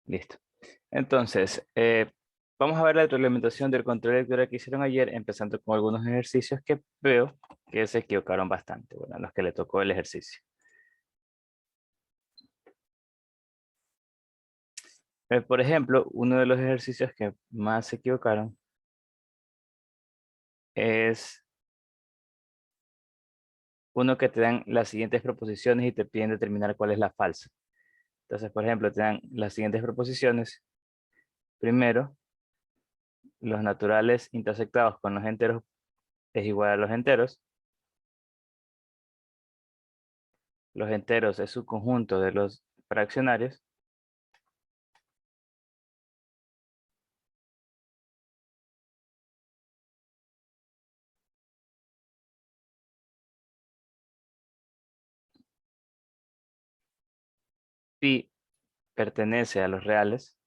Listo. Entonces, vamos a ver la retroalimentación del control de lectura que hicieron ayer, empezando con algunos ejercicios que veo que se equivocaron bastante, bueno, a los que le tocó el ejercicio. Por ejemplo, uno de los ejercicios que más se equivocaron es uno que te dan las siguientes proposiciones y te piden determinar cuál es la falsa. Entonces, por ejemplo, te dan las siguientes proposiciones. Primero, los naturales intersectados con los enteros es igual a los enteros. Los enteros es su conjunto de los fraccionarios. Pi pertenece a los reales.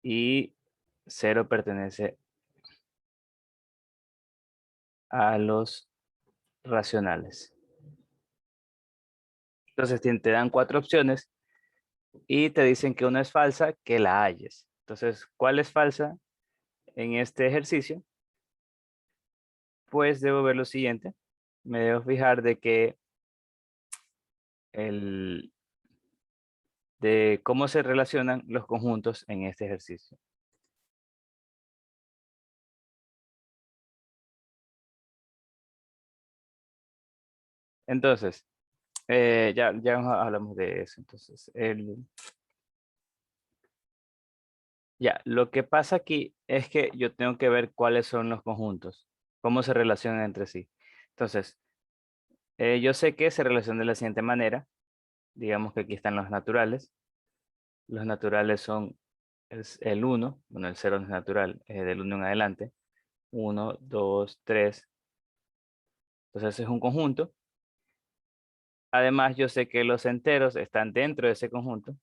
Y 0 pertenece a los racionales. Entonces te dan 4 opciones y te dicen que una es falsa, que la halles. Entonces, ¿cuál es falsa en este ejercicio? Pues debo ver lo siguiente. Me debo fijar de que de cómo se relacionan los conjuntos en este ejercicio. Entonces, ya hablamos de eso. Entonces, ya, lo que pasa aquí es que yo tengo que ver cuáles son los conjuntos, cómo se relacionan entre sí. Entonces, yo sé que se relacionan de la siguiente manera. Digamos que aquí están los naturales. Los naturales son es el 1, bueno, el 0 no es natural, del 1 en adelante. 1, 2, 3. Entonces es un conjunto. Además, yo sé que los enteros están dentro de ese conjunto.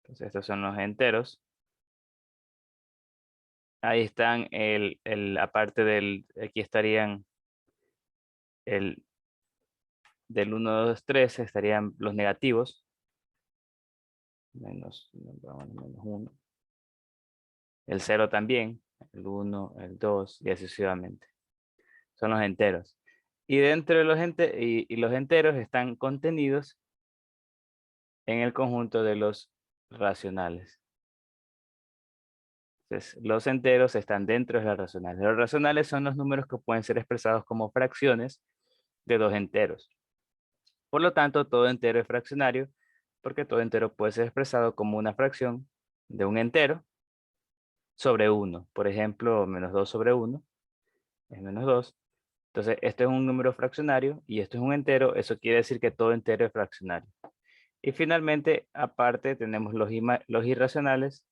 Entonces estos son los enteros. Ahí están aparte aquí estarían el del 1, 2, 3 estarían los negativos. Menos 1. El 0 también. El 1, el 2 y así sucesivamente. Son los enteros. Y dentro de los enteros están contenidos en el conjunto de los racionales. Entonces, los enteros están dentro de los racionales. Los racionales son los números que pueden ser expresados como fracciones de dos enteros. Por lo tanto, todo entero es fraccionario, porque todo entero puede ser expresado como una fracción de un entero sobre 1. Por ejemplo, menos 2 sobre 1 es menos 2. Entonces, esto es un número fraccionario y esto es un entero. Eso quiere decir que todo entero es fraccionario. Y finalmente, aparte, tenemos los irracionales.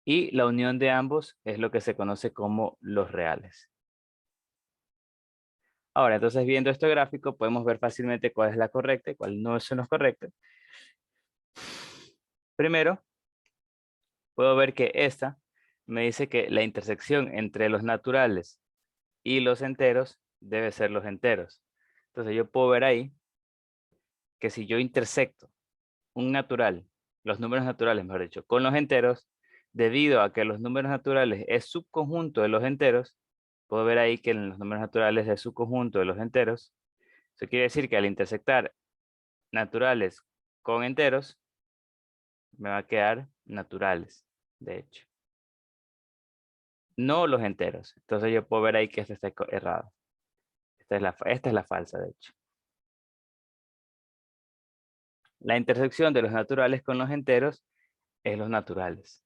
Y la unión de ambos es lo que se conoce como los reales. Ahora, entonces viendo este gráfico podemos ver fácilmente cuál es la correcta y cuál no son los correctos. Primero, puedo ver que esta me dice que la intersección entre los naturales y los enteros debe ser los enteros. Entonces yo puedo ver ahí que si yo intersecto un natural, los números naturales, mejor dicho, con los enteros, debido a que los números naturales es subconjunto de los enteros, puedo ver ahí que en los números naturales es subconjunto de los enteros. Eso quiere decir que al intersectar naturales con enteros, me va a quedar naturales, de hecho. No los enteros. Entonces yo puedo ver ahí que esto está errado. Esta es la falsa, de hecho. La intersección de los naturales con los enteros es los naturales.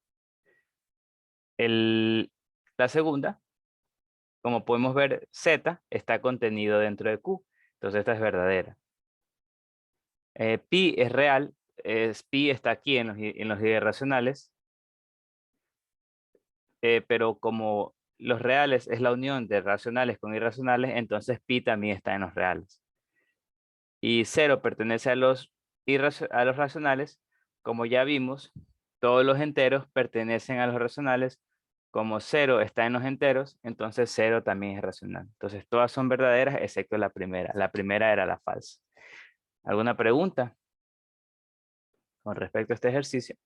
La segunda, como podemos ver, Z está contenido dentro de Q. Entonces esta es verdadera. Pi es real. Pi está aquí en los irracionales. Pero como los reales es la unión de racionales con irracionales, entonces pi también está en los reales. Y 0 pertenece a los racionales. Como ya vimos, todos los enteros pertenecen a los racionales como 0 está en los enteros, entonces 0 también es racional. Entonces todas son verdaderas excepto la primera. La primera era la falsa. ¿Alguna pregunta con respecto a este ejercicio?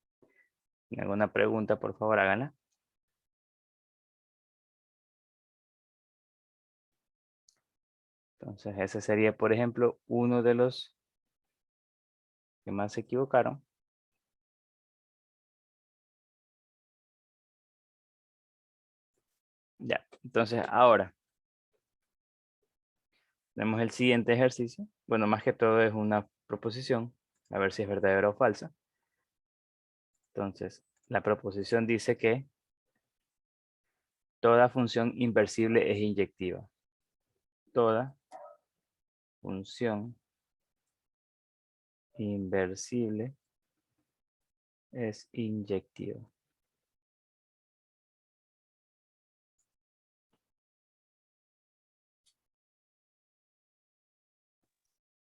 ¿Alguna pregunta, por favor, háganla? Entonces ese sería, por ejemplo, uno de los que más se equivocaron. Ya, entonces ahora tenemos el siguiente ejercicio. Bueno, más que todo es una proposición, a ver si es verdadera o falsa. Entonces, la proposición dice que toda función inversible es inyectiva. Toda función inversible es inyectiva.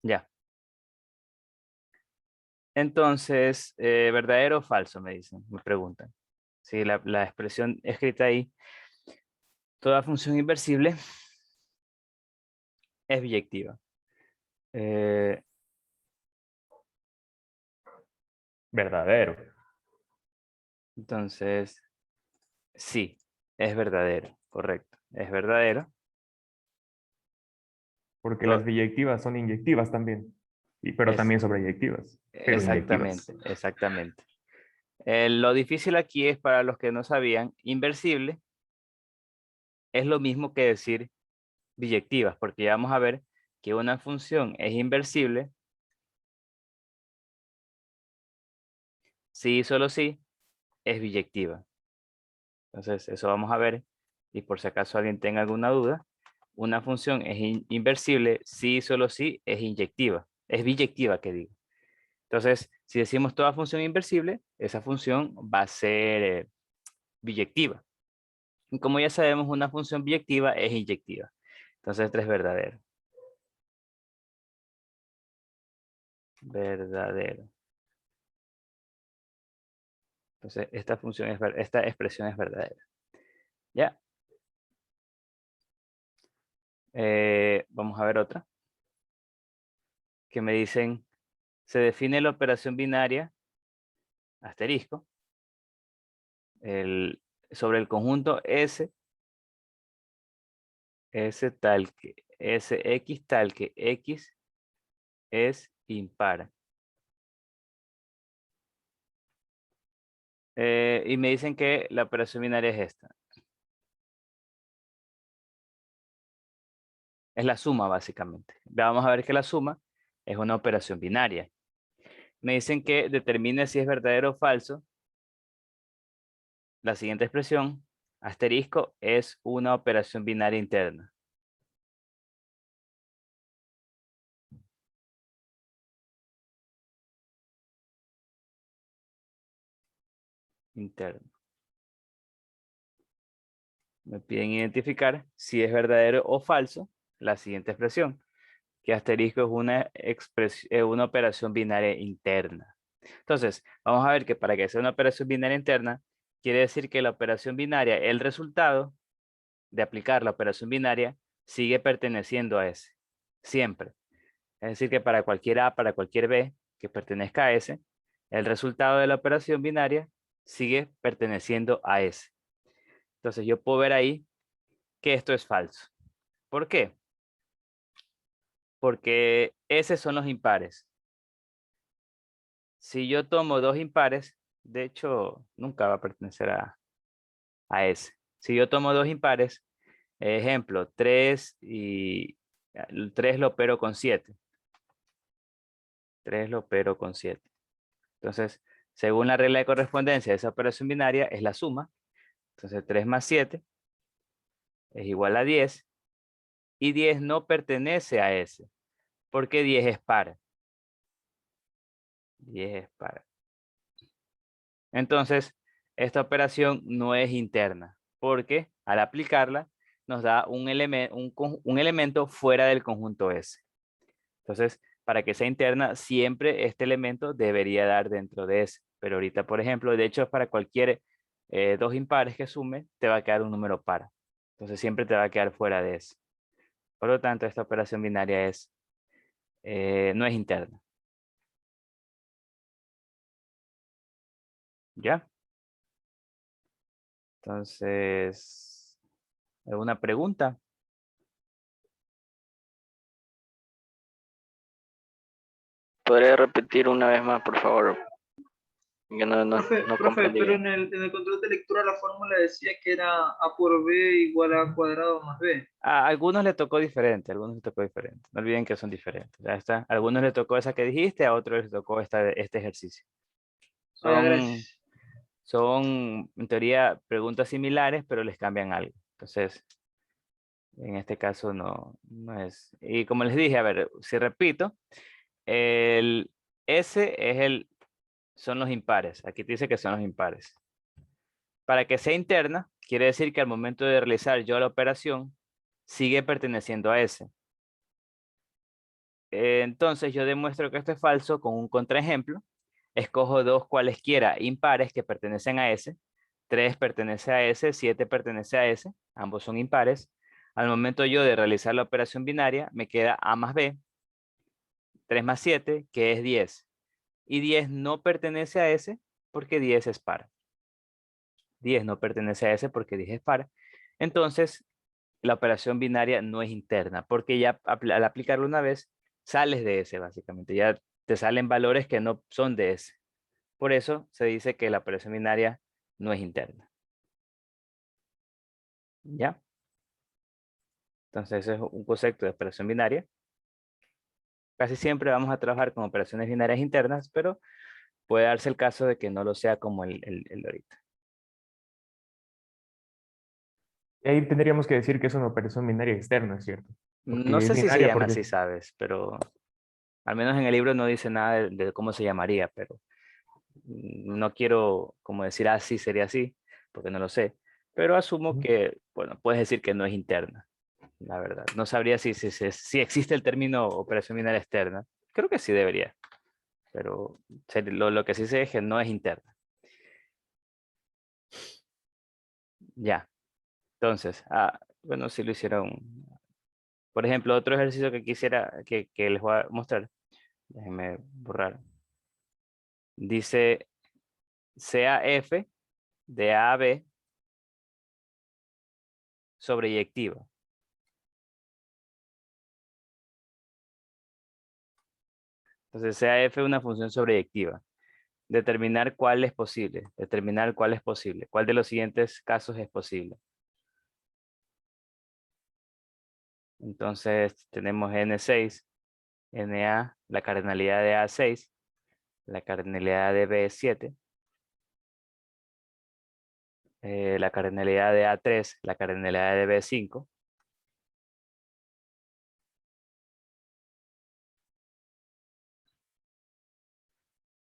Ya. Entonces, ¿verdadero o falso? Me dicen, me preguntan. Sí, la expresión escrita ahí, toda función inversible es biyectiva. Verdadero. Entonces, sí, es verdadero, correcto. Es verdadero. Porque las To- biyectivas son inyectivas también. Pero es, también sobreyectivas, pero inyectivas. exactamente, exactamente. Lo difícil aquí es para los que no sabían, inversible es lo mismo que decir biyectivas, porque ya vamos a ver que una función es inversible si y solo si es biyectiva. Entonces, eso vamos a ver. Y por si acaso alguien tenga alguna duda, una función es inversible si y solo si es inyectiva. Es biyectiva, que digo. Entonces, si decimos toda función inversible, esa función va a ser biyectiva. Y como ya sabemos, una función biyectiva es inyectiva. Entonces, esto es verdadero. Verdadero. Entonces, esta función esta expresión es verdadera. ¿Ya? Vamos a ver otra. Que me dicen, se define la operación binaria, asterisco, sobre el conjunto S, Sx tal que X es impar. Y me dicen que la operación binaria es esta. Es la suma, básicamente. Vamos a ver que la suma es una operación binaria. Me dicen que determine si es verdadero o falso. La siguiente expresión, asterisco, es una operación binaria interna. Interna. Me piden identificar si es verdadero o falso la siguiente expresión, que asterisco es una operación binaria interna. Entonces, vamos a ver que para que sea una operación binaria interna, quiere decir que la operación binaria, el resultado de aplicar la operación binaria, sigue perteneciendo a S, siempre. Es decir, que para cualquier A, para cualquier B que pertenezca a S, el resultado de la operación binaria sigue perteneciendo a S. Entonces, yo puedo ver ahí que esto es falso. ¿Por qué? Porque S son los impares. Si yo tomo dos impares, de hecho, nunca va a pertenecer a S. Si yo tomo dos impares, ejemplo, 3 y el 3 lo opero con 7. 3 lo opero con 7. Entonces, según la regla de correspondencia de esa operación binaria, es la suma. Entonces, 3 más 7 es igual a 10. Y 10 no pertenece a S, porque 10 es par. 10 es par. Entonces, esta operación no es interna, porque al aplicarla nos da un elemento fuera del conjunto S. Entonces, para que sea interna, siempre este elemento debería dar dentro de S. Pero ahorita, por ejemplo, de hecho es para cualquier dos impares que sume, te va a quedar un número par. Entonces siempre te va a quedar fuera de eso. Por lo tanto, esta operación binaria no es interna. ¿Ya? Entonces, ¿alguna pregunta? ¿Podría repetir una vez más, por favor? Yo no Profe, comprendí pero bien. en el control de lectura la fórmula decía que era A por B igual a A cuadrado más B. A algunos le tocó diferente, a algunos le tocó diferente. No olviden que son diferentes. Ya está. A algunos le tocó esa que dijiste, a otros les tocó este ejercicio. Ah, ya, Son, gracias. son, en teoría, preguntas similares, pero les cambian algo. Entonces, en este caso no es. Y como les dije, a ver, si repito, el S son los impares. Aquí te dice que son los impares. Para que sea interna, quiere decir que al momento de realizar yo la operación, sigue perteneciendo a S. Entonces yo demuestro que esto es falso con un contraejemplo. Escojo dos cualesquiera impares que pertenecen a S. 3 pertenece a S, 7 pertenece a S. Ambos son impares. Al momento yo de realizar la operación binaria, me queda A más B, 3 más 7, que es 10. Y 10 no pertenece a S porque 10 es par. 10 no pertenece a S porque 10 es par. Entonces, la operación binaria no es interna, porque ya al aplicarlo una vez, sales de S básicamente. Ya te salen valores que no son de S. Por eso se dice que la operación binaria no es interna. ¿Ya? Entonces, ese es un concepto de operación binaria. Casi siempre vamos a trabajar con operaciones binarias internas, pero puede darse el caso de que no lo sea como el de ahorita. Y ahí tendríamos que decir que es una operación binaria externa, ¿cierto? No Porque es sé si se binaria llama porque así, ¿sabes? Pero al menos en el libro no dice nada de cómo se llamaría, pero no quiero como decir así sería así, porque no lo sé. Pero asumo que, bueno, puedes decir que no es interna, la verdad. No sabría si existe el término operación binaria externa. Creo que sí debería, pero lo que sí sé es que no es interna. Ya, entonces, bueno, si lo hicieron. Por ejemplo, otro ejercicio que quisiera que les voy a mostrar. Déjenme borrar. Dice, sea F de A a B sobreyectiva. Entonces, sea F una función sobreyectiva. Determinar cuál es posible. Determinar cuál es posible. ¿Cuál de los siguientes casos es posible? Entonces, tenemos N6, NA, la cardinalidad de A6, la cardinalidad de B7, la cardinalidad de A3, la cardinalidad de B5,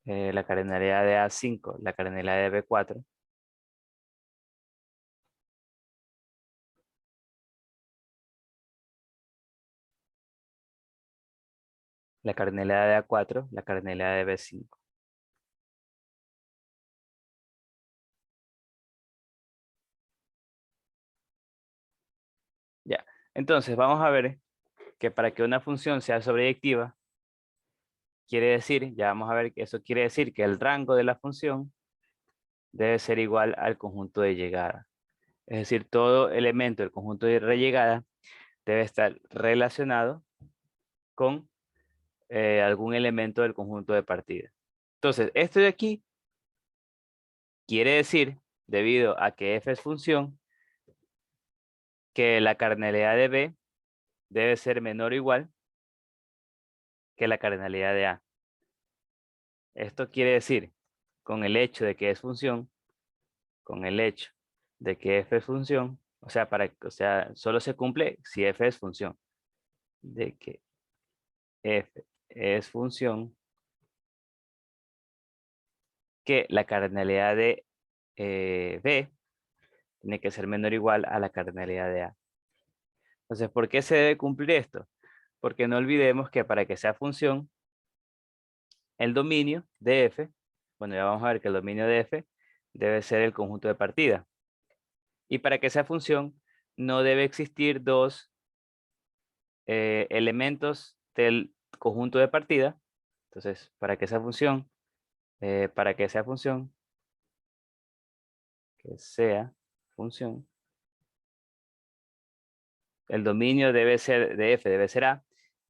la cardinalidad de A5, la cardinalidad de B4, la cardinalidad de A4, la cardinalidad de B5. Ya, entonces vamos a ver que para que una función sea sobreyectiva, quiere decir, ya vamos a ver que eso quiere decir que el rango de la función debe ser igual al conjunto de llegada. Es decir, todo elemento del conjunto de rellegada debe estar relacionado con algún elemento del conjunto de partida. Entonces, esto de aquí quiere decir, debido a que f es función, que la cardinalidad de b debe ser menor o igual que la cardinalidad de a. Esto quiere decir, con el hecho de que es función, con el hecho de que f es función, o sea, solo se cumple si f es función, de que f es función, que la cardinalidad de b tiene que ser menor o igual a la cardinalidad de a. Entonces, ¿por qué se debe cumplir esto? Porque no olvidemos que para que sea función, el dominio de f, bueno, ya vamos a ver que el dominio de f debe ser el conjunto de partida. Y para que sea función, no debe existir dos elementos del conjunto de partida. Entonces, para que sea función, que sea función, el dominio debe ser de f, debe ser A,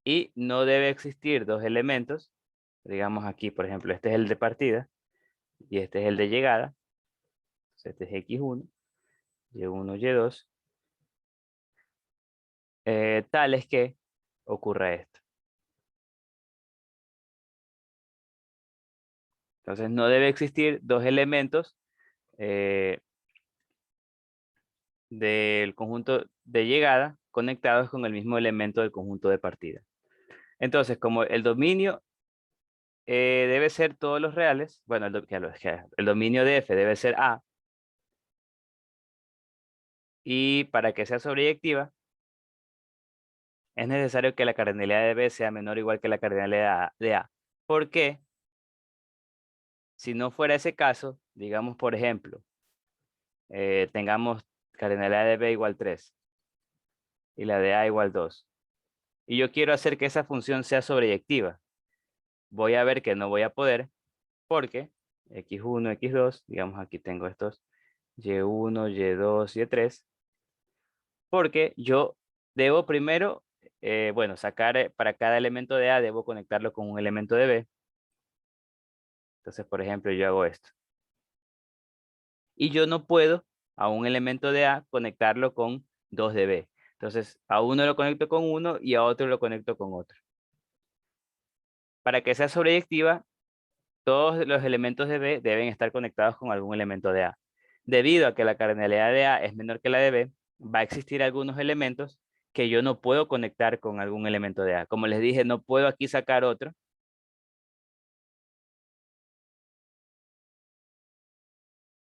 y no debe existir dos elementos. Digamos aquí, por ejemplo, este es el de partida y este es el de llegada. Entonces, este es x1, y1, y2. Tal es que ocurra esto. Entonces, no debe existir dos elementos del conjunto de llegada conectados con el mismo elemento del conjunto de partida. Entonces, como el dominio debe ser todos los reales, bueno, el dominio de f debe ser A, y para que sea sobreyectiva, es necesario que la cardinalidad de B sea menor o igual que la cardinalidad de A. ¿Por qué? Si no fuera ese caso, digamos, por ejemplo, tengamos cardinalidad de B igual 3 y la de A igual 2. Y yo quiero hacer que esa función sea sobreyectiva. Voy a ver que no voy a poder porque x1, x2, digamos aquí tengo estos y1, y2, y3, porque yo debo primero, bueno, sacar para cada elemento de A, debo conectarlo con un elemento de B. Entonces, por ejemplo, yo hago esto. Y yo no puedo a un elemento de A conectarlo con 2 de B. Entonces, a uno lo conecto con uno y a otro lo conecto con otro. Para que sea sobreyectiva, todos los elementos de B deben estar conectados con algún elemento de A. Debido a que la cardinalidad de A es menor que la de B, va a existir algunos elementos que yo no puedo conectar con algún elemento de A. Como les dije, no puedo aquí sacar otro.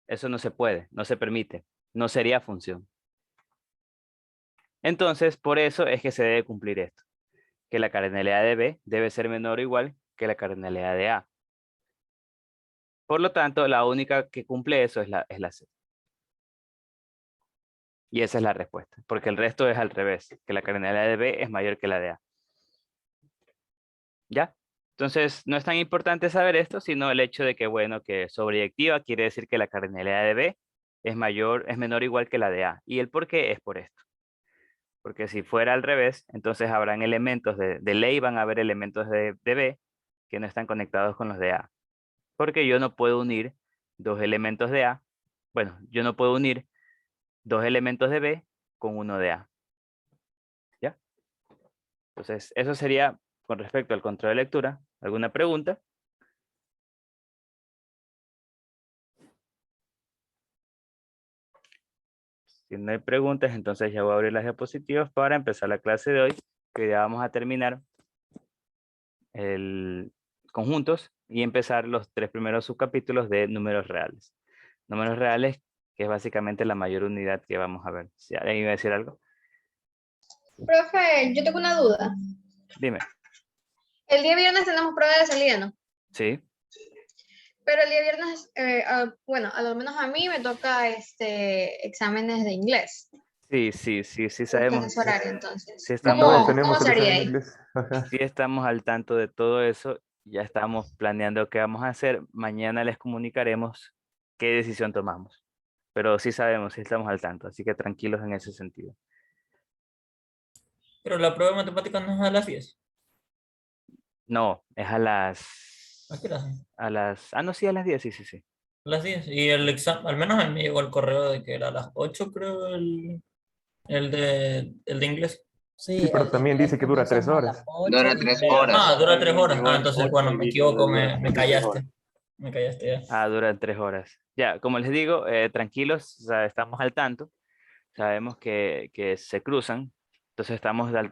Eso no se puede, no se permite, no sería función. Entonces, por eso es que se debe cumplir esto, que la cardinalidad de B debe ser menor o igual que la cardinalidad de A. Por lo tanto, la única que cumple eso es la C. Y esa es la respuesta, porque el resto es al revés, que la cardinalidad de B es mayor que la de A. ¿Ya? Entonces, no es tan importante saber esto, sino el hecho de que, bueno, que sobreyectiva quiere decir que la cardinalidad de B es menor o igual que la de A. ¿Y el por qué? Es por esto. Porque si fuera al revés, entonces habrán elementos de ley, van a haber elementos de B que no están conectados con los de A. Porque yo no puedo unir dos elementos de A. Bueno, yo no puedo unir dos elementos de B con uno de A. ¿Ya? Entonces, eso sería con respecto al control de lectura. ¿Alguna pregunta? Si no hay preguntas, entonces ya voy a abrir las diapositivas para empezar la clase de hoy, que ya vamos a terminar el conjuntos y empezar los 3 primeros subcapítulos de números reales. Números reales, que es básicamente la mayor unidad que vamos a ver. ¿Si alguien iba a decir algo? Profe, yo tengo una duda. Dime. El día viernes tenemos prueba de salida, ¿no? Sí. Pero el día viernes, bueno, a lo menos a mí me toca exámenes de inglés. Sí, En sabemos. ese horario, entonces. Sí Y todos estamos, tenemos ¿Cómo el sería examen de ahí? inglés. Ajá. sí estamos al tanto de todo eso. Ya estamos planeando qué vamos a hacer. Mañana les comunicaremos qué decisión tomamos. Pero sí sabemos, sí estamos al tanto. Así que tranquilos en ese sentido. Pero la prueba de matemáticas no es a las 10. No, es a las... ¿A qué hora es? Ah, no, sí, a las 10, sí. A las 10. Y el examen, al menos a mí me llegó el correo de que era a las 8, creo, el de inglés. Sí, pero también dice que dura 3 horas. Dura 3 horas. Ah, dura 3 horas. Llegó Ah, el entonces, 8 bueno, y me dice equivoco, dura me 3 horas. callaste. Me callaste ya. Ah, duran 3 horas. Ya, como les digo, tranquilos, o sea, estamos al tanto. Sabemos que se cruzan. Entonces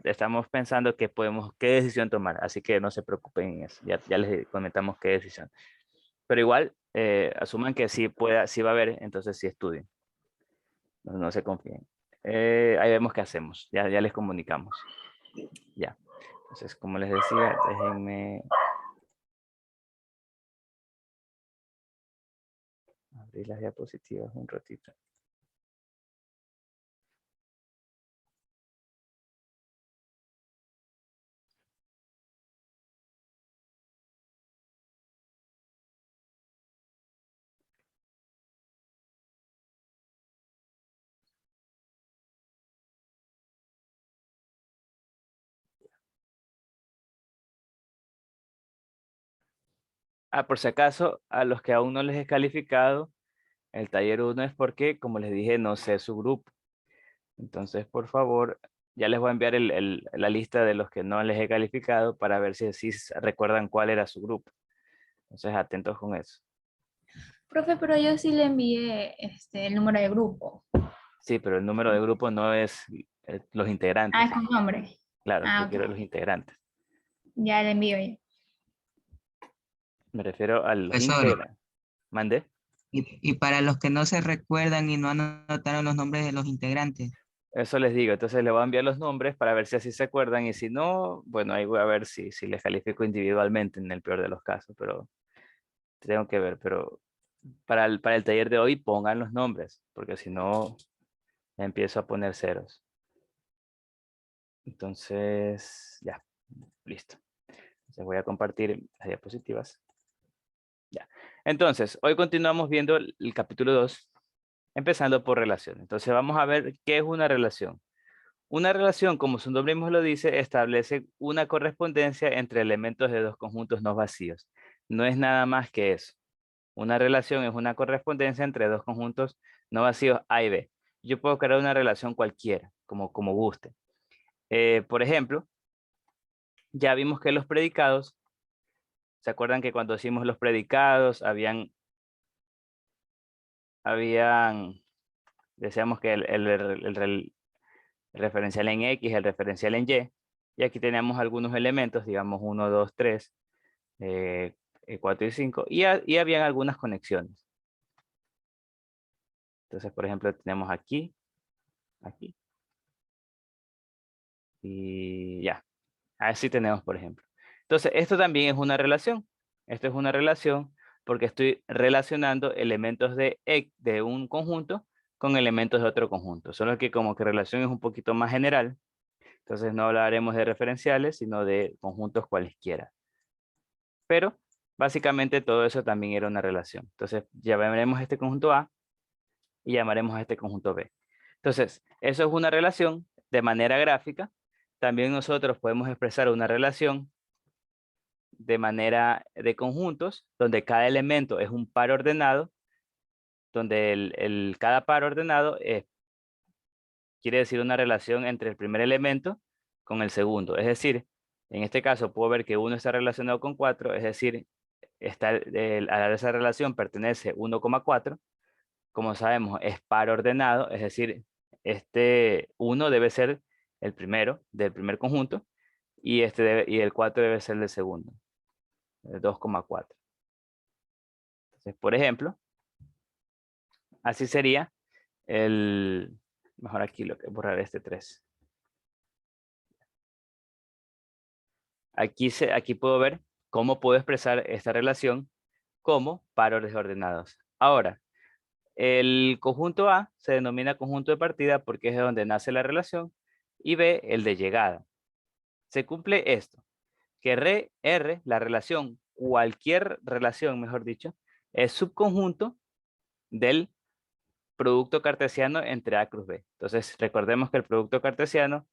estamos pensando qué decisión tomar. Así que no se preocupen en eso. Ya les comentamos qué decisión. Pero igual, asuman que sí va a haber, entonces sí estudien. No se confíen. Ahí vemos qué hacemos. Ya les comunicamos. Ya. Entonces, como les decía, déjenme abrir abrir las diapositivas un ratito. Por si acaso, a los que aún no les he calificado, el taller 1 es porque, como les dije, no sé su grupo. Entonces, por favor, ya les voy a enviar la lista de los que no les he calificado para ver si recuerdan cuál era su grupo. Entonces, atentos con eso. Profe, pero yo sí le envié el número de grupo. Sí, pero el número de grupo no es los integrantes. Ah, es con nombre. Claro, Ah, yo ok. quiero los integrantes. Ya le envío ya. Me refiero a los Profesor, integrantes. ¿Mande? y para los que no se recuerdan y no anotaron los nombres de los integrantes, Eso les digo. Entonces, les voy a enviar los nombres para ver si así se acuerdan. Y si no, bueno, ahí voy a ver si les califico individualmente en el peor de los casos. Pero tengo que ver. Pero para el taller de hoy pongan los nombres. Porque si no, empiezo a poner ceros. Entonces, ya, listo. Entonces voy a compartir las diapositivas. Ya. Entonces, hoy continuamos viendo el capítulo 2, empezando por relación. Entonces vamos a ver qué es una relación. Una relación, como su nombre mismo lo dice, establece una correspondencia entre elementos de dos conjuntos no vacíos. No es nada más que eso. Una relación es una correspondencia entre dos conjuntos no vacíos A y B. Yo puedo crear una relación cualquiera, como guste. Por ejemplo, ya vimos que los predicados, ¿se acuerdan que cuando hicimos los predicados decíamos que el referencial en X, el referencial en Y, y aquí tenemos algunos elementos, digamos 1, 2, 3, 4 y 5, y habían algunas conexiones. Entonces, por ejemplo, tenemos aquí, aquí, y ya. Así tenemos, por ejemplo. Entonces, esto también es una relación. Esto es una relación porque estoy relacionando elementos de un conjunto con elementos de otro conjunto. Solo que como que relación es un poquito más general. Entonces no hablaremos de referenciales, sino de conjuntos cualesquiera. Pero básicamente todo eso también era una relación. Entonces llamaremos este conjunto A y llamaremos a este conjunto B. Entonces, eso es una relación de manera gráfica. También nosotros podemos expresar una relación de manera de conjuntos, donde cada elemento es un par ordenado, donde cada par ordenado quiere decir una relación entre el primer elemento con el segundo. Es decir, en este caso puedo ver que 1 está relacionado con 4, es decir, a esa relación pertenece 1,4. Como sabemos, es par ordenado, es decir, este 1 debe ser el primero del primer conjunto y el 4 debe ser del segundo. 2,4. Entonces, por ejemplo, así sería mejor aquí lo que borrar este 3. Aquí puedo ver cómo puedo expresar esta relación como pares desordenados. Ahora, el conjunto A se denomina conjunto de partida porque es de donde nace la relación y B, el de llegada. Se cumple esto, que R, la relación, cualquier relación, mejor dicho, es subconjunto del producto cartesiano entre A cruz B. Entonces, recordemos que el producto cartesiano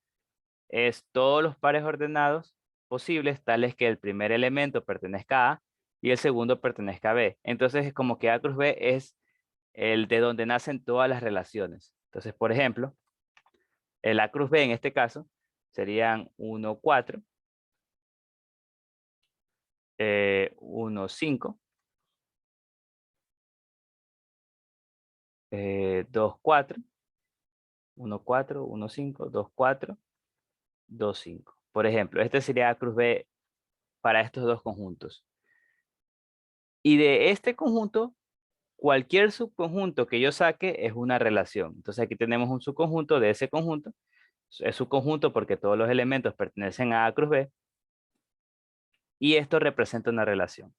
es todos los pares ordenados posibles, tales que el primer elemento pertenezca a A y el segundo pertenezca a B. Entonces, es como que A cruz B es el de donde nacen todas las relaciones. Entonces, por ejemplo, el A cruz B en este caso serían 1, 4, 1, 5, 2, 4, 1, 4, 1, 5, 2, 4, 2, 5. Por ejemplo, este sería A cruz B para estos dos conjuntos. Y de este conjunto, cualquier subconjunto que yo saque es una relación. Entonces aquí tenemos un subconjunto de ese conjunto. Es subconjunto porque todos los elementos pertenecen a A cruz B. Y esto representa una relación.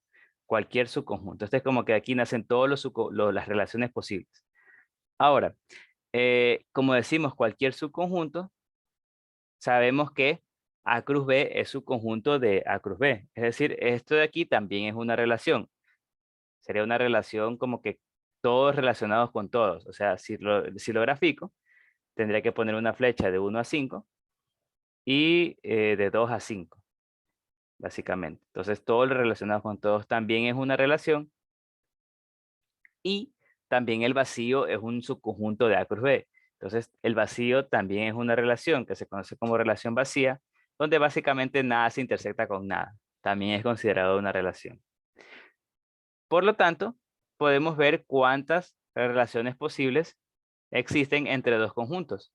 cualquier subconjunto. Este es como que aquí nacen todas las relaciones posibles. Ahora, como decimos cualquier subconjunto, sabemos que A cruz B es subconjunto de A cruz B. Es decir, esto de aquí también es una relación. Sería una relación como que todos relacionados con todos. O sea, si lo grafico, tendría que poner una flecha de 1 a 5 y de 2 a 5, básicamente. Entonces, todo lo relacionado con todos también es una relación. Y también el vacío es un subconjunto de A cruz B. Entonces, el vacío también es una relación que se conoce como relación vacía, donde básicamente nada se intersecta con nada. También es considerado una relación. Por lo tanto, podemos ver cuántas relaciones posibles existen entre dos conjuntos,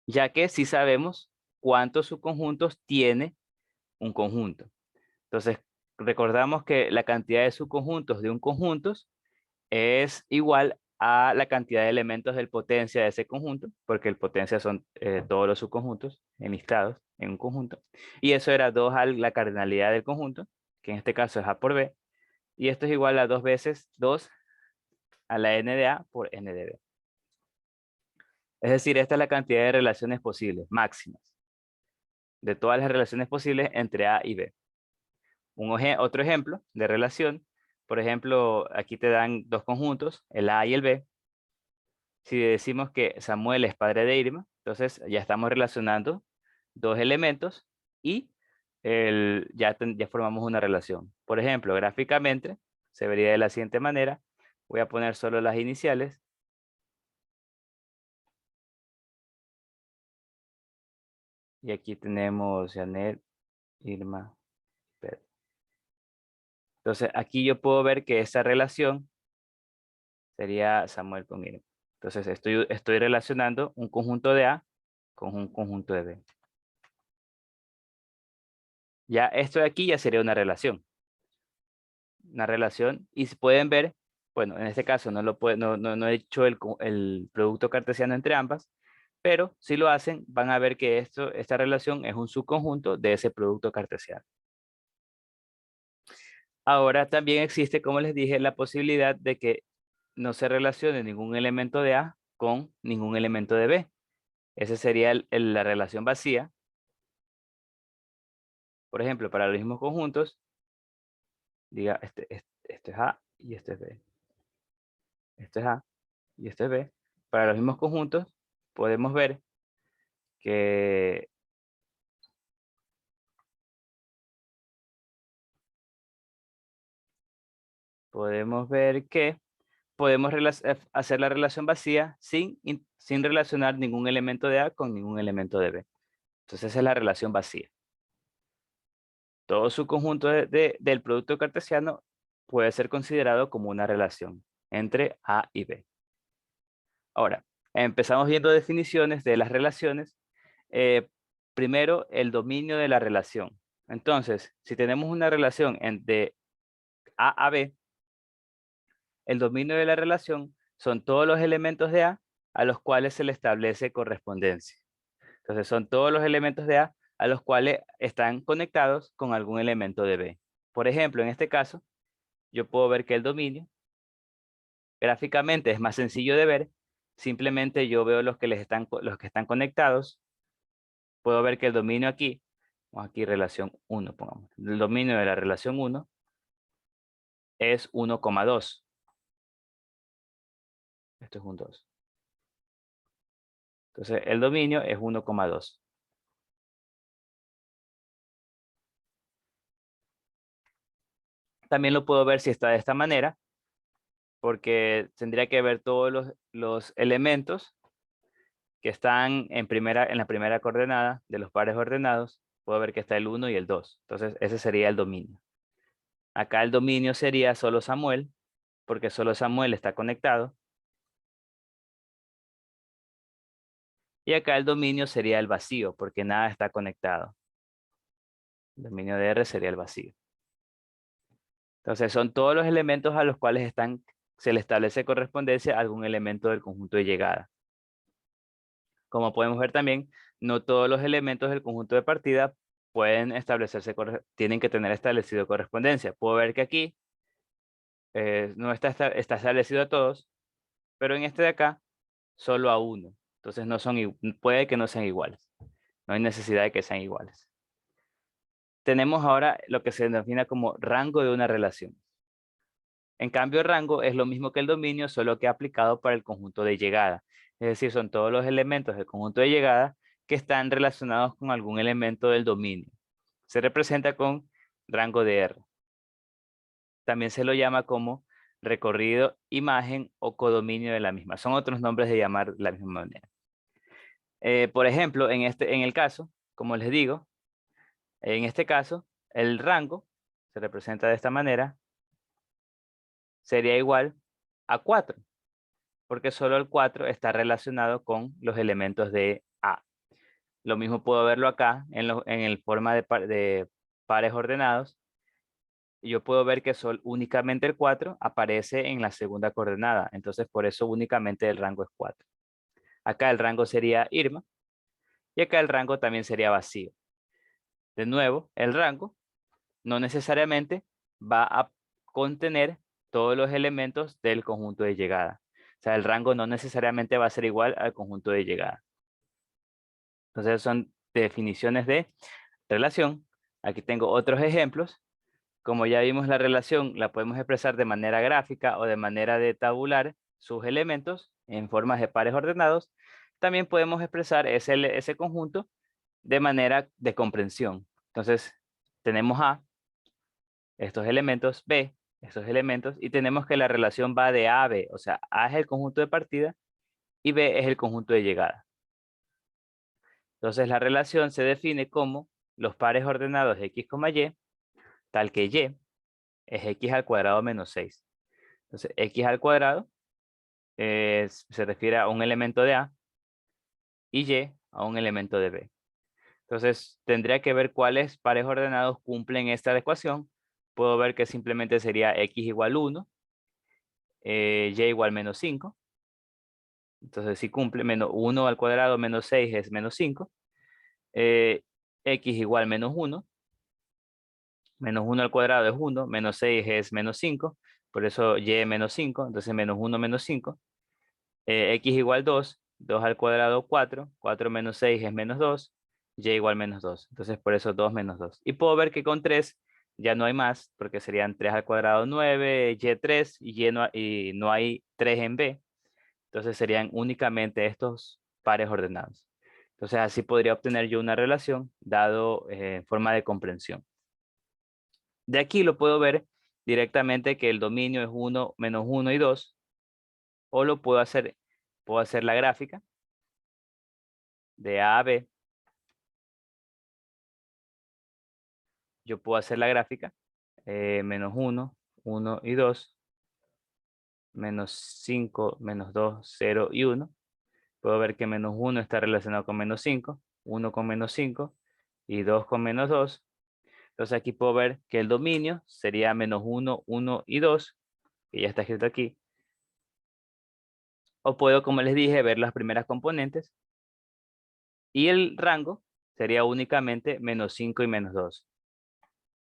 ya que sí sabemos cuántos subconjuntos tiene un conjunto. Entonces, recordamos que la cantidad de subconjuntos de un conjunto es igual a la cantidad de elementos del potencia de ese conjunto, porque el potencia son todos los subconjuntos enlistados en un conjunto, y eso era 2 a la cardinalidad del conjunto, que en este caso es A por B, y esto es igual a 2 veces 2 a la n de A por n de B. Es decir, esta es la cantidad de relaciones posibles, máximas, de todas las relaciones posibles entre A y B. Otro ejemplo de relación, por ejemplo, aquí te dan dos conjuntos, el A y el B. Si decimos que Samuel es padre de Irma, entonces ya estamos relacionando dos elementos y ya formamos una relación. Por ejemplo, gráficamente se vería de la siguiente manera. Voy a poner solo las iniciales. Y aquí tenemos Janet, Irma, Pedro. Entonces aquí yo puedo ver que esa relación sería Samuel con Irma. Entonces estoy relacionando un conjunto de A con un conjunto de B. Ya esto de aquí ya sería una relación. Una relación. Y si pueden ver, bueno, en este caso no he hecho el producto cartesiano entre ambas, pero si lo hacen, van a ver que esta relación es un subconjunto de ese producto cartesiano. Ahora también existe, como les dije, la posibilidad de que no se relacione ningún elemento de A con ningún elemento de B. Esa sería la relación vacía. Por ejemplo, para los mismos conjuntos, diga, este es A y este es B. Este es A y este es B. Para los mismos conjuntos, podemos ver que podemos hacer la relación vacía sin relacionar ningún elemento de A con ningún elemento de B. Entonces esa es la relación vacía. Todo su conjunto del producto cartesiano puede ser considerado como una relación entre A y B. Ahora, empezamos viendo definiciones de las relaciones. Primero, el dominio de la relación. Entonces, si tenemos una relación de A a B, el dominio de la relación son todos los elementos de A los cuales se le establece correspondencia. Entonces, son todos los elementos de A los cuales están conectados con algún elemento de B. Por ejemplo, en este caso, yo puedo ver que el dominio gráficamente es más sencillo de ver. Simplemente yo veo los que están conectados. Puedo ver que el dominio aquí relación 1, pongamos. El dominio de la relación 1 es 1,2. Esto es un 2. Entonces, el dominio es 1,2. También lo puedo ver si está de esta manera, porque tendría que ver todos los elementos que están en la primera coordenada de los pares ordenados. Puedo ver que está el 1 y el 2. Entonces, ese sería el dominio. Acá el dominio sería solo Samuel, porque solo Samuel está conectado. Y acá el dominio sería el vacío, porque nada está conectado. El dominio de R sería el vacío. Entonces, son todos los elementos a los cuales se le establece correspondencia a algún elemento del conjunto de llegada. Como podemos ver también, no todos los elementos del conjunto de partida tienen que tener establecido correspondencia. Puedo ver que aquí no está establecido a todos, pero en este de acá, solo a uno. Entonces no son, puede que no sean iguales. No hay necesidad de que sean iguales. Tenemos ahora lo que se denomina como rango de una relación. En cambio, el rango es lo mismo que el dominio, solo que aplicado para el conjunto de llegada. Es decir, son todos los elementos del conjunto de llegada que están relacionados con algún elemento del dominio. Se representa con rango de R. También se lo llama como recorrido, imagen o codominio de la misma. Son otros nombres de llamar de la misma manera. Por ejemplo, en el caso, como les digo, en este caso, el rango se representa de esta manera. Sería igual a 4, porque solo el 4 está relacionado con los elementos de A. Lo mismo puedo verlo acá en el forma de pares ordenados. Yo puedo ver que únicamente el 4 aparece en la segunda coordenada. Entonces, por eso únicamente el rango es 4. Acá el rango sería Irma. Y acá el rango también sería vacío. De nuevo, el rango no necesariamente va a contener todos los elementos del conjunto de llegada. O sea, el rango no necesariamente va a ser igual al conjunto de llegada. Entonces son definiciones de relación. Aquí tengo otros ejemplos. Como ya vimos, la relación la podemos expresar de manera gráfica o de manera de tabular sus elementos en formas de pares ordenados. También podemos expresar ese conjunto de manera de comprensión. Entonces, tenemos A, estos elementos, B, estos elementos, y tenemos que la relación va de A a B. O sea, A es el conjunto de partida y B es el conjunto de llegada. Entonces, la relación se define como los pares ordenados de X, Y, tal que Y es X al cuadrado menos 6. Entonces, X al cuadrado se refiere a un elemento de A y Y a un elemento de B. Entonces, tendría que ver cuáles pares ordenados cumplen esta ecuación. Puedo ver que simplemente sería X igual 1, Y igual menos 5. Entonces, si cumple, menos 1 al cuadrado menos 6 es menos 5. X igual menos 1. Menos 1 al cuadrado es 1, menos 6 es menos 5. Por eso Y es menos 5, entonces menos 1 menos 5. X igual 2, 2 al cuadrado 4, 4 menos 6 es menos 2, Y igual menos 2. Entonces por eso 2 menos 2. Y puedo ver que con 3 ya no hay más, porque serían 3 al cuadrado 9, Y3, y no hay 3 en B. Entonces serían únicamente estos pares ordenados. Entonces así podría obtener yo una relación dado forma de comprensión. De aquí lo puedo ver directamente que el dominio es 1, menos 1 y 2. O lo puedo hacer la gráfica de A a B. Yo puedo hacer la gráfica menos 1, 1 y 2. Menos 5, menos 2, 0 y 1. Puedo ver que menos 1 está relacionado con menos 5, 1 con menos 5 y 2 con menos 2. Entonces aquí puedo ver que el dominio sería menos 1, 1 y 2, que ya está escrito aquí. O puedo, como les dije, ver las primeras componentes. Y el rango sería únicamente menos 5 y menos 2.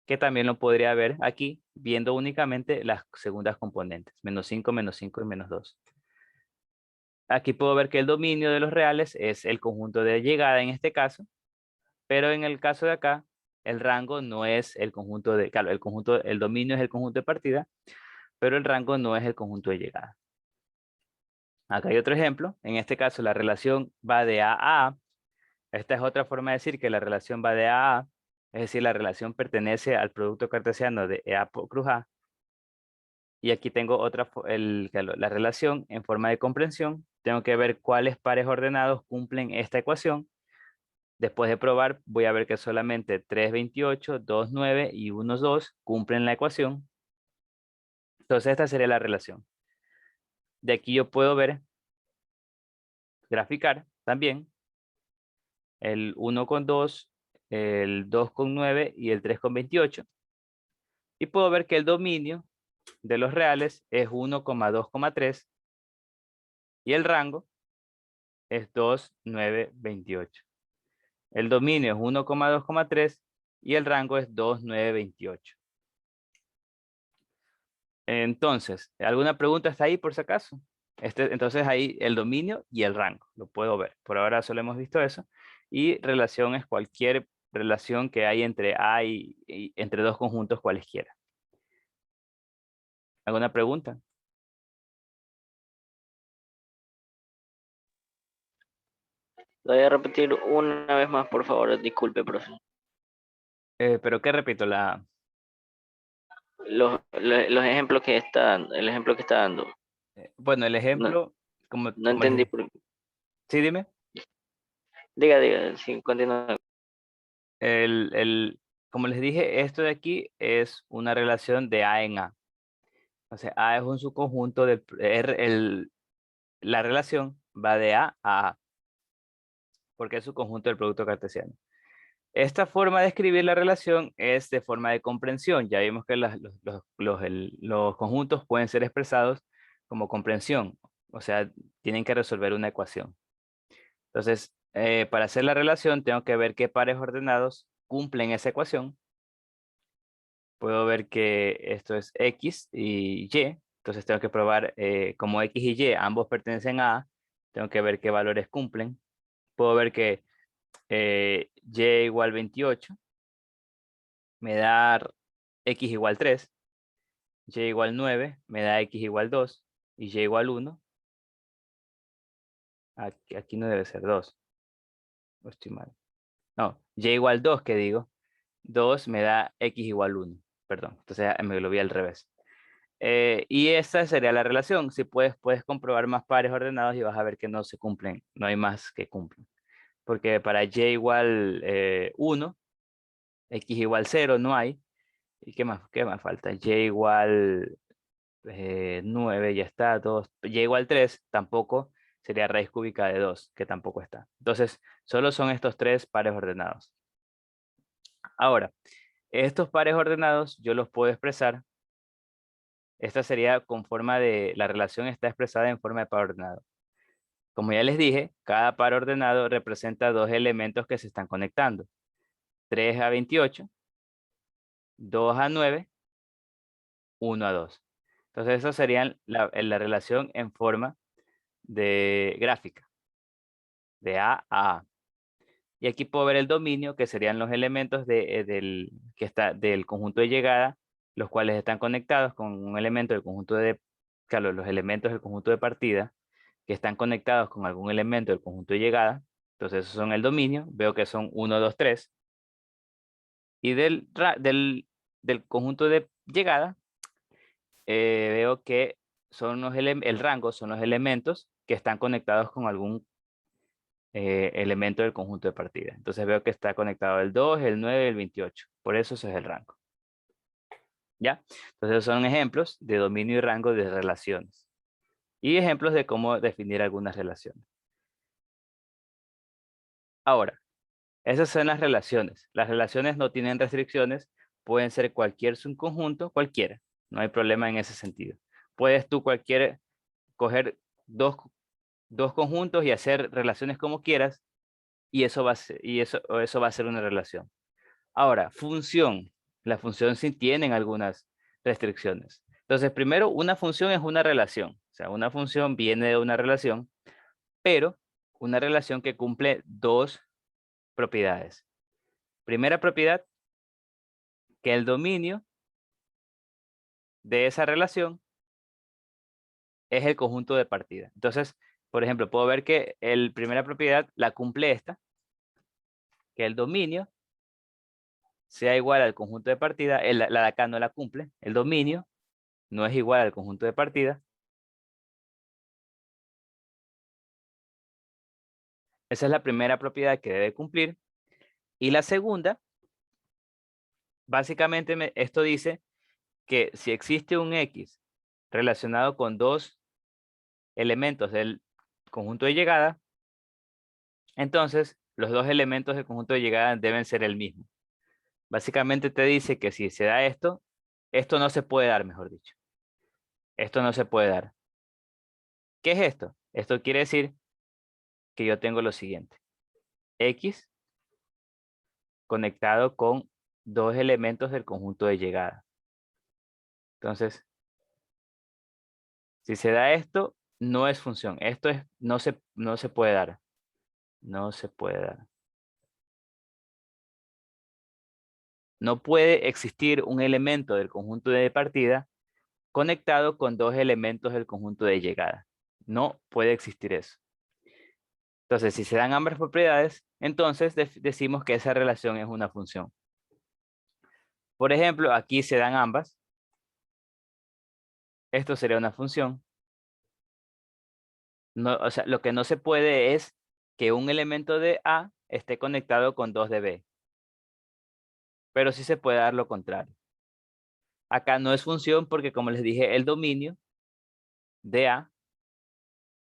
Que también lo podría ver aquí, viendo únicamente las segundas componentes. Menos 5 y menos 2. Aquí puedo ver que el dominio de los reales es el conjunto de llegada en este caso. Pero en el caso de acá, el rango no es el conjunto de... Claro, el dominio es el conjunto de partida, pero el rango no es el conjunto de llegada. Acá hay otro ejemplo. En este caso, la relación va de A a A. Esta es otra forma de decir que la relación va de A a A. Es decir, la relación pertenece al producto cartesiano de A por cruz A. Y aquí tengo la relación en forma de comprensión. Tengo que ver cuáles pares ordenados cumplen esta ecuación. Después de probar, voy a ver que solamente 3, 28, 2, 9 y 1, 2 cumplen la ecuación. Entonces esta sería la relación. De aquí yo puedo ver, graficar también, el 1 con 2, el 2 con 9 y el 3 con 28. Y puedo ver que el dominio de los reales es 1,2,3 y el rango es 2, 9, 28. El dominio es 1,2,3 y el rango es 2, 9, 28. Entonces, ¿alguna pregunta hasta ahí por si acaso? Entonces ahí el dominio y el rango, lo puedo ver. Por ahora solo hemos visto eso. Y relación es cualquier relación que hay entre A y entre dos conjuntos cualesquiera. ¿Alguna pregunta? Lo voy a repetir una vez más, por favor. Disculpe, profe. ¿Pero qué repito? Los ejemplos que el ejemplo que está dando. Bueno, el No, ejemplo, como no entendí. Sí, dime. Diga, sí, continúa. Como les dije, esto de aquí es una relación de A en A. O sea, A es un subconjunto la relación va de A a A, porque es su conjunto del producto cartesiano. Esta forma de escribir la relación es de forma de comprensión. Ya vimos que los conjuntos pueden ser expresados como comprensión, o sea, tienen que resolver una ecuación. Entonces, para hacer la relación tengo que ver qué pares ordenados cumplen esa ecuación. Puedo ver que esto es X y Y, entonces tengo que probar como X y Y ambos pertenecen a A, tengo que ver qué valores cumplen. Puedo ver que Y igual 28 me da X igual 3, Y igual 9 me da X igual 2 y Y igual 1. Aquí no debe ser 2, no estoy mal. No, Y igual 2 que digo, 2 me da X igual 1, perdón, entonces me lo vi al revés. Y esa sería la relación. Si puedes comprobar más pares ordenados y vas a ver que no se cumplen, no hay más que cumplen. Porque para Y igual 1, X igual 0 no hay. ¿Y qué más falta? Y igual 9 ya está, 2. Y igual 3 tampoco, sería raíz cúbica de 2, que tampoco está. Entonces, solo son estos tres pares ordenados. Ahora, estos pares ordenados yo los puedo expresar. Esta sería con forma de, la relación está expresada en forma de par ordenado. Como ya les dije, cada par ordenado representa dos elementos que se están conectando. 3 a 28, 2 a 9, 1 a 2. Entonces, eso serían la relación en forma de gráfica, de A a A. Y aquí puedo ver el dominio, que serían los elementos del conjunto de llegada, los cuales están conectados con un elemento del conjunto claro, los elementos del conjunto de partida, que están conectados con algún elemento del conjunto de llegada. Entonces, esos son el dominio. Veo que son 1, 2, 3. Y del conjunto de llegada, veo que son el rango son los elementos que están conectados con algún elemento del conjunto de partida. Entonces veo que está conectado el 2, el 9 y el 28. Por eso ese es el rango. ¿Ya? Entonces son ejemplos de dominio y rango de relaciones. Y ejemplos de cómo definir algunas relaciones. Ahora, esas son las relaciones. Las relaciones no tienen restricciones. Pueden ser cualquier subconjunto, cualquiera. No hay problema en ese sentido. Puedes tú coger dos conjuntos y hacer relaciones como quieras. Y eso va a ser una relación. Ahora, función. La función sí tienen algunas restricciones. Entonces, primero, una función es una relación. O sea, una función viene de una relación, pero una relación que cumple dos propiedades. Primera propiedad, que el dominio de esa relación es el conjunto de partida. Entonces, por ejemplo, puedo ver que la primera propiedad la cumple esta, que el dominio sea igual al conjunto de partida. La de acá no la cumple. El dominio no es igual al conjunto de partida. Esa es la primera propiedad que debe cumplir. Y la segunda, básicamente esto dice que si existe un X relacionado con dos elementos del conjunto de llegada, entonces los dos elementos del conjunto de llegada deben ser el mismo. Básicamente te dice que si se da esto, esto no se puede dar, mejor dicho. Esto no se puede dar. ¿Qué es esto? Esto quiere decir que yo tengo lo siguiente. X conectado con dos elementos del conjunto de llegada. Entonces, Si se da esto, no es función. Esto es, no se puede dar. No se puede dar. No puede existir un elemento del conjunto de partida conectado con dos elementos del conjunto de llegada. No puede existir eso. Entonces, si se dan ambas propiedades, entonces decimos que esa relación es una función. Por ejemplo, aquí se dan ambas. Esto sería una función. No, o sea, lo que no se puede es que un elemento de A esté conectado con dos de B. Pero sí se puede dar lo contrario. Acá no es función porque, como les dije, el dominio de A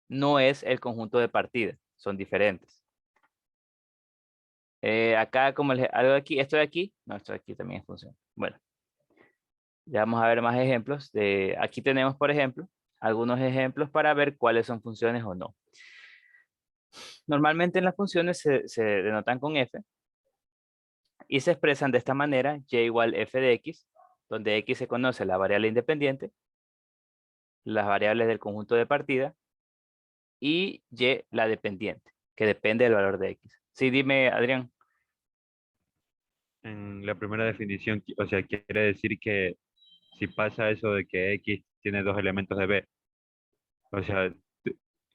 no es el conjunto de partida. Son diferentes. Acá, como algo de aquí, esto de aquí, no, esto de aquí también es función. Bueno, ya vamos a ver más ejemplos. Aquí tenemos, por ejemplo, algunos ejemplos para ver cuáles son funciones o no. Normalmente en las funciones se denotan con f y se expresan de esta manera: y igual f de x, donde x se conoce la variable independiente, las variables del conjunto de partida, y y la dependiente, que depende del valor de x. Sí, dime, Adrián. En la primera definición, o sea, quiere decir que si pasa eso de que X tiene dos elementos de B, o sea,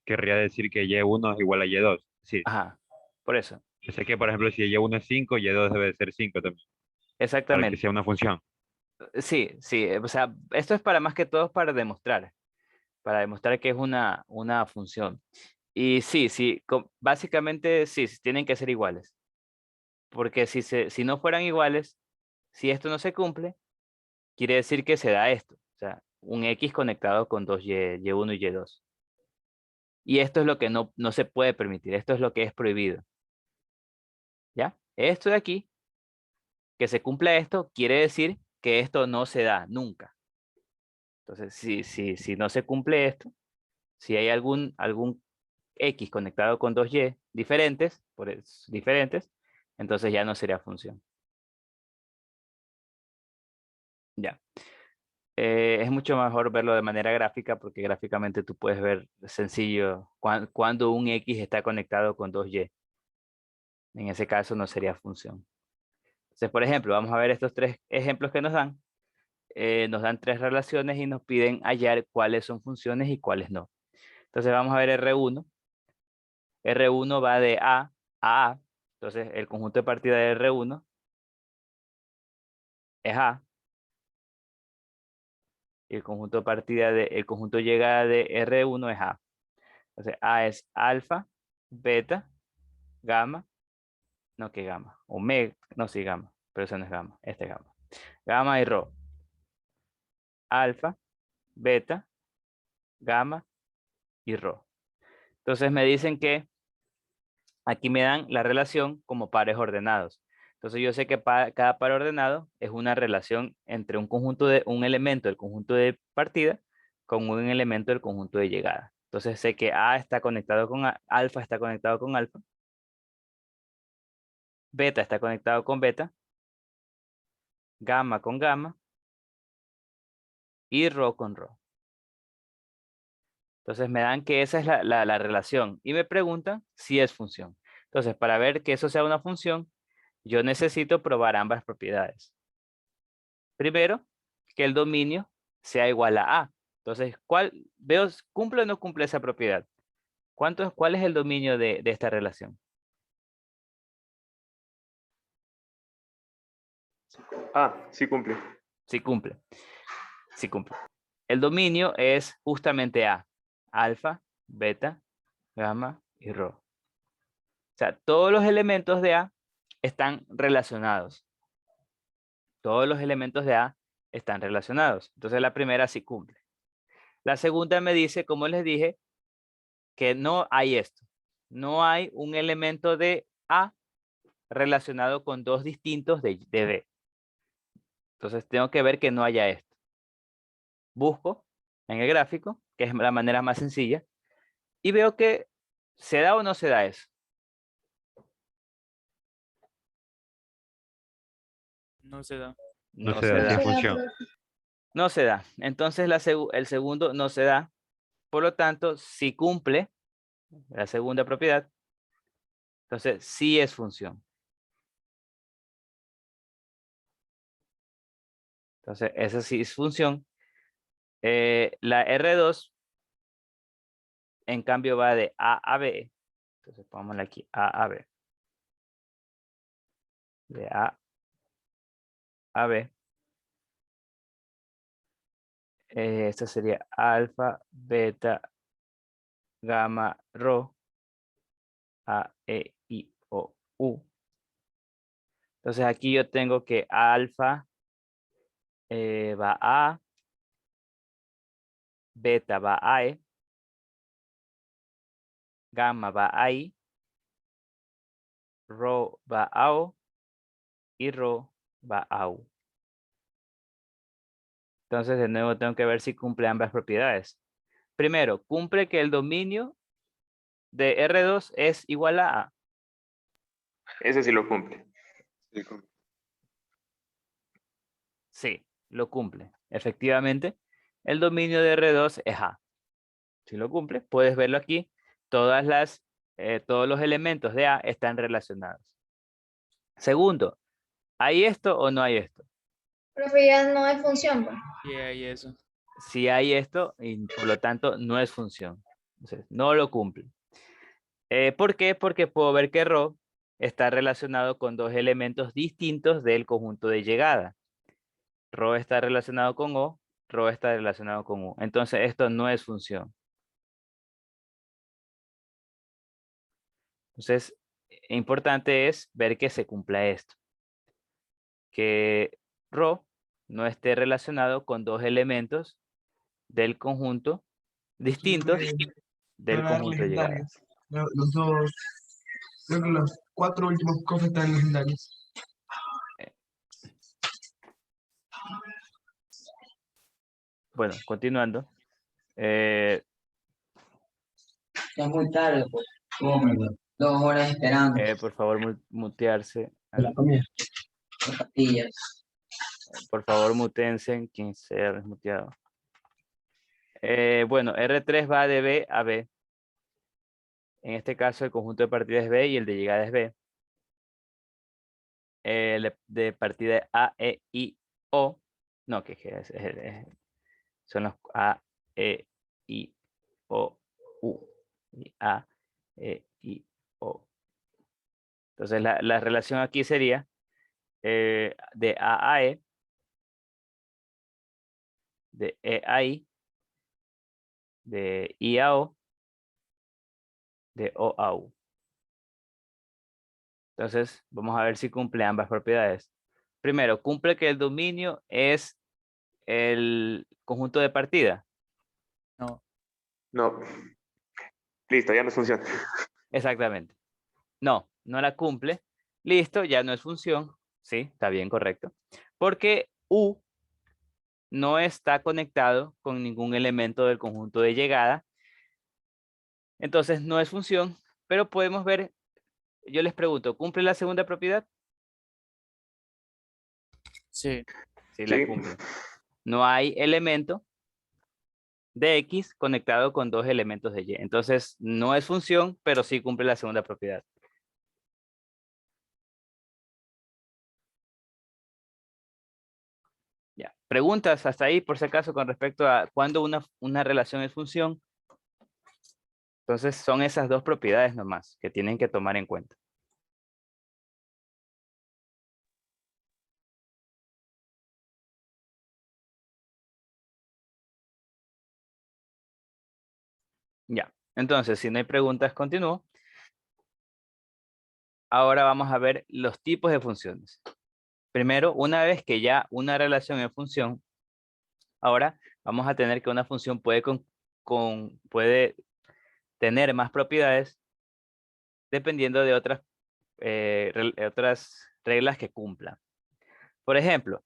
querría decir que Y1 es igual a Y2. Sí. Ajá, por eso. O sea que, por ejemplo, si Y1 es 5, Y2 debe de ser 5 también, para que Exactamente. sea una función. Sí, sí. O sea, esto es para más que todo para demostrar que es una función. Y sí, sí, básicamente sí, tienen que ser iguales. Porque si no fueran iguales, si esto no se cumple, quiere decir que se da esto. O sea, un X conectado con dos Y1 y Y2. Y esto es lo que no se puede permitir. Esto es lo que es prohibido. ¿Ya? Esto de aquí, que se cumpla esto, quiere decir que esto no se da nunca. Entonces, si no se cumple esto, si hay algún X conectado con dos Y diferentes, diferentes, entonces ya no sería función. Ya. Es mucho mejor verlo de manera gráfica porque gráficamente tú puedes ver sencillo cuando un X está conectado con dos Y. En ese caso no sería función. Entonces, por ejemplo, vamos a ver estos tres ejemplos que nos dan. Nos dan tres relaciones y nos piden hallar cuáles son funciones y cuáles no. Entonces vamos a ver R1. R1 va de A a A. Entonces el conjunto de partida de R1 es A. Y el conjunto de partida el conjunto de llegada de R1 es A. Entonces A es alfa, beta, gamma, no que gamma, omega, no sí gamma, pero eso no es gamma, este es gamma. Gamma y rho. Alfa, beta, gamma y rho. Entonces me dicen que aquí me dan la relación como pares ordenados. Entonces yo sé que cada par ordenado es una relación entre un elemento del conjunto de partida con un elemento del conjunto de llegada. Entonces sé que A está conectado con alfa, está conectado con alfa. Beta está conectado con beta. Gamma con gamma. Y rho con rho. Entonces me dan que esa es la relación. Y me preguntan si es función. Entonces, para ver que eso sea una función, yo necesito probar ambas propiedades. Primero, que el dominio sea igual a A. Entonces, ¿cumple o no cumple esa propiedad? ¿Cuál es el dominio de esta relación? Sí cumple. Sí cumple. Sí cumple. El dominio es justamente A. Alfa, beta, gamma y rho. O sea, todos los elementos de A están relacionados. Todos los elementos de A están relacionados. Entonces la primera sí cumple. La segunda me dice, como les dije, que no hay esto. No hay un elemento de A relacionado con dos distintos de B. Entonces tengo que ver que no haya esto. Busco en el gráfico, que es la manera más sencilla, y veo que se da o no se da eso. No se da. No No se se da, da. sin función. No se da. Entonces el segundo no se da Por lo tanto, si cumple la segunda propiedad, entonces sí es función. Entonces, esa sí es función. La R2, en cambio, va de A a B. Entonces, pongámosle aquí A a B. De A a B. Esta sería alfa, beta, gamma, rho, A, E, I, O, U. Entonces, aquí yo tengo que alfa va a, beta va a E, gamma va a I, rho va a O y rho va a U. Entonces, de nuevo tengo que ver si cumple ambas propiedades. Primero, cumple que el dominio de R2 es igual a A. Ese sí lo cumple. Sí, lo cumple. Efectivamente, el dominio de R2 es A. Si lo cumple, puedes verlo aquí. Todos los elementos de A están relacionados. Segundo, ¿hay esto o no hay esto? Profe, ya no hay función, pues. Sí, hay eso. Si hay esto, y por lo tanto no es función. Entonces, no lo cumple. ¿Por qué? Porque puedo ver que ρ está relacionado con dos elementos distintos del conjunto de llegada. ρ está relacionado con O, ρ está relacionado con U. Entonces, esto no es función. Entonces, importante es ver que se cumpla esto. Que ρ no esté relacionado con dos elementos del conjunto distintos del conjunto de llegada. Los dos, creo que los 4 últimos cofres están legendarios. Bueno, continuando. Ya es muy tarde, pues. 2 horas esperando. Por favor, mutearse. La comida. Las pastillas. Por favor, mutense quien sea desmuteado. Bueno, R3 va de B a B. En este caso, el conjunto de partida es B y el de llegada es B. El de partida A, E, I, O. No, son los A, E, I, O, U. Y A, E, I, O. Entonces, la relación aquí sería de A a E, de E a I, de I a O, de O a U. Entonces, vamos a ver si cumple ambas propiedades. Primero, cumple que el dominio es el conjunto de partida. No. No. Listo, ya no funciona. Exactamente. No, no la cumple. Listo, ya no es función. Sí, está bien, correcto. Porque U no está conectado con ningún elemento del conjunto de llegada. Entonces, no es función, pero podemos ver, yo les pregunto, ¿cumple la segunda propiedad? Sí. Sí, la cumple. No hay elemento de X conectado con dos elementos de Y. Entonces, no es función, pero sí cumple la segunda propiedad. Ya. ¿Preguntas hasta ahí, por si acaso, con respecto a cuándo una relación es función? Entonces, son esas dos propiedades nomás que tienen que tomar en cuenta. Ya. Entonces, si no hay preguntas, continúo. Ahora vamos a ver los tipos de funciones. Primero, una vez que ya una relación es función, ahora vamos a tener que una función puede tener más propiedades dependiendo de otras reglas que cumplan. Por ejemplo,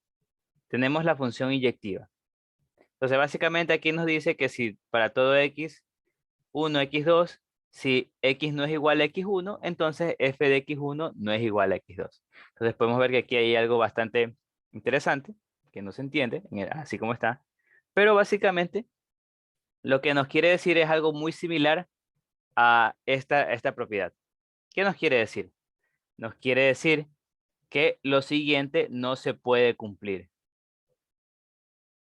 tenemos la función inyectiva. Entonces, básicamente aquí nos dice que si para todo x, 1, x2, si x no es igual a x1, entonces f de x1 no es igual a x2. Entonces podemos ver que aquí hay algo bastante interesante, que no se entiende, así como está. Pero básicamente Lo que nos quiere decir es algo muy similar a esta propiedad. ¿Qué nos quiere decir? Nos quiere decir que lo siguiente no se puede cumplir.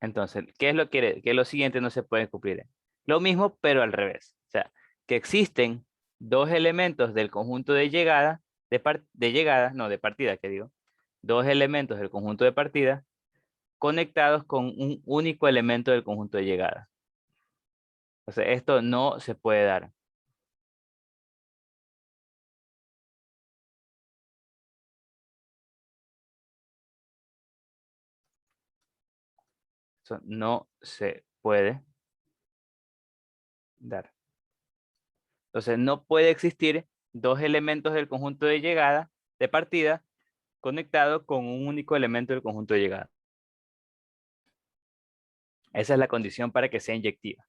Entonces, ¿qué es lo que quiere? Que lo siguiente no se puede cumplir. Lo mismo, pero al revés. O sea, que existen dos elementos del conjunto de llegada, de partida, que digo. Dos elementos del conjunto de partida conectados con un único elemento del conjunto de llegada. O sea, esto no se puede dar. Eso no se puede dar. Entonces, no puede existir dos elementos del conjunto de llegada, de partida, conectados con un único elemento del conjunto de llegada. Esa es la condición para que sea inyectiva.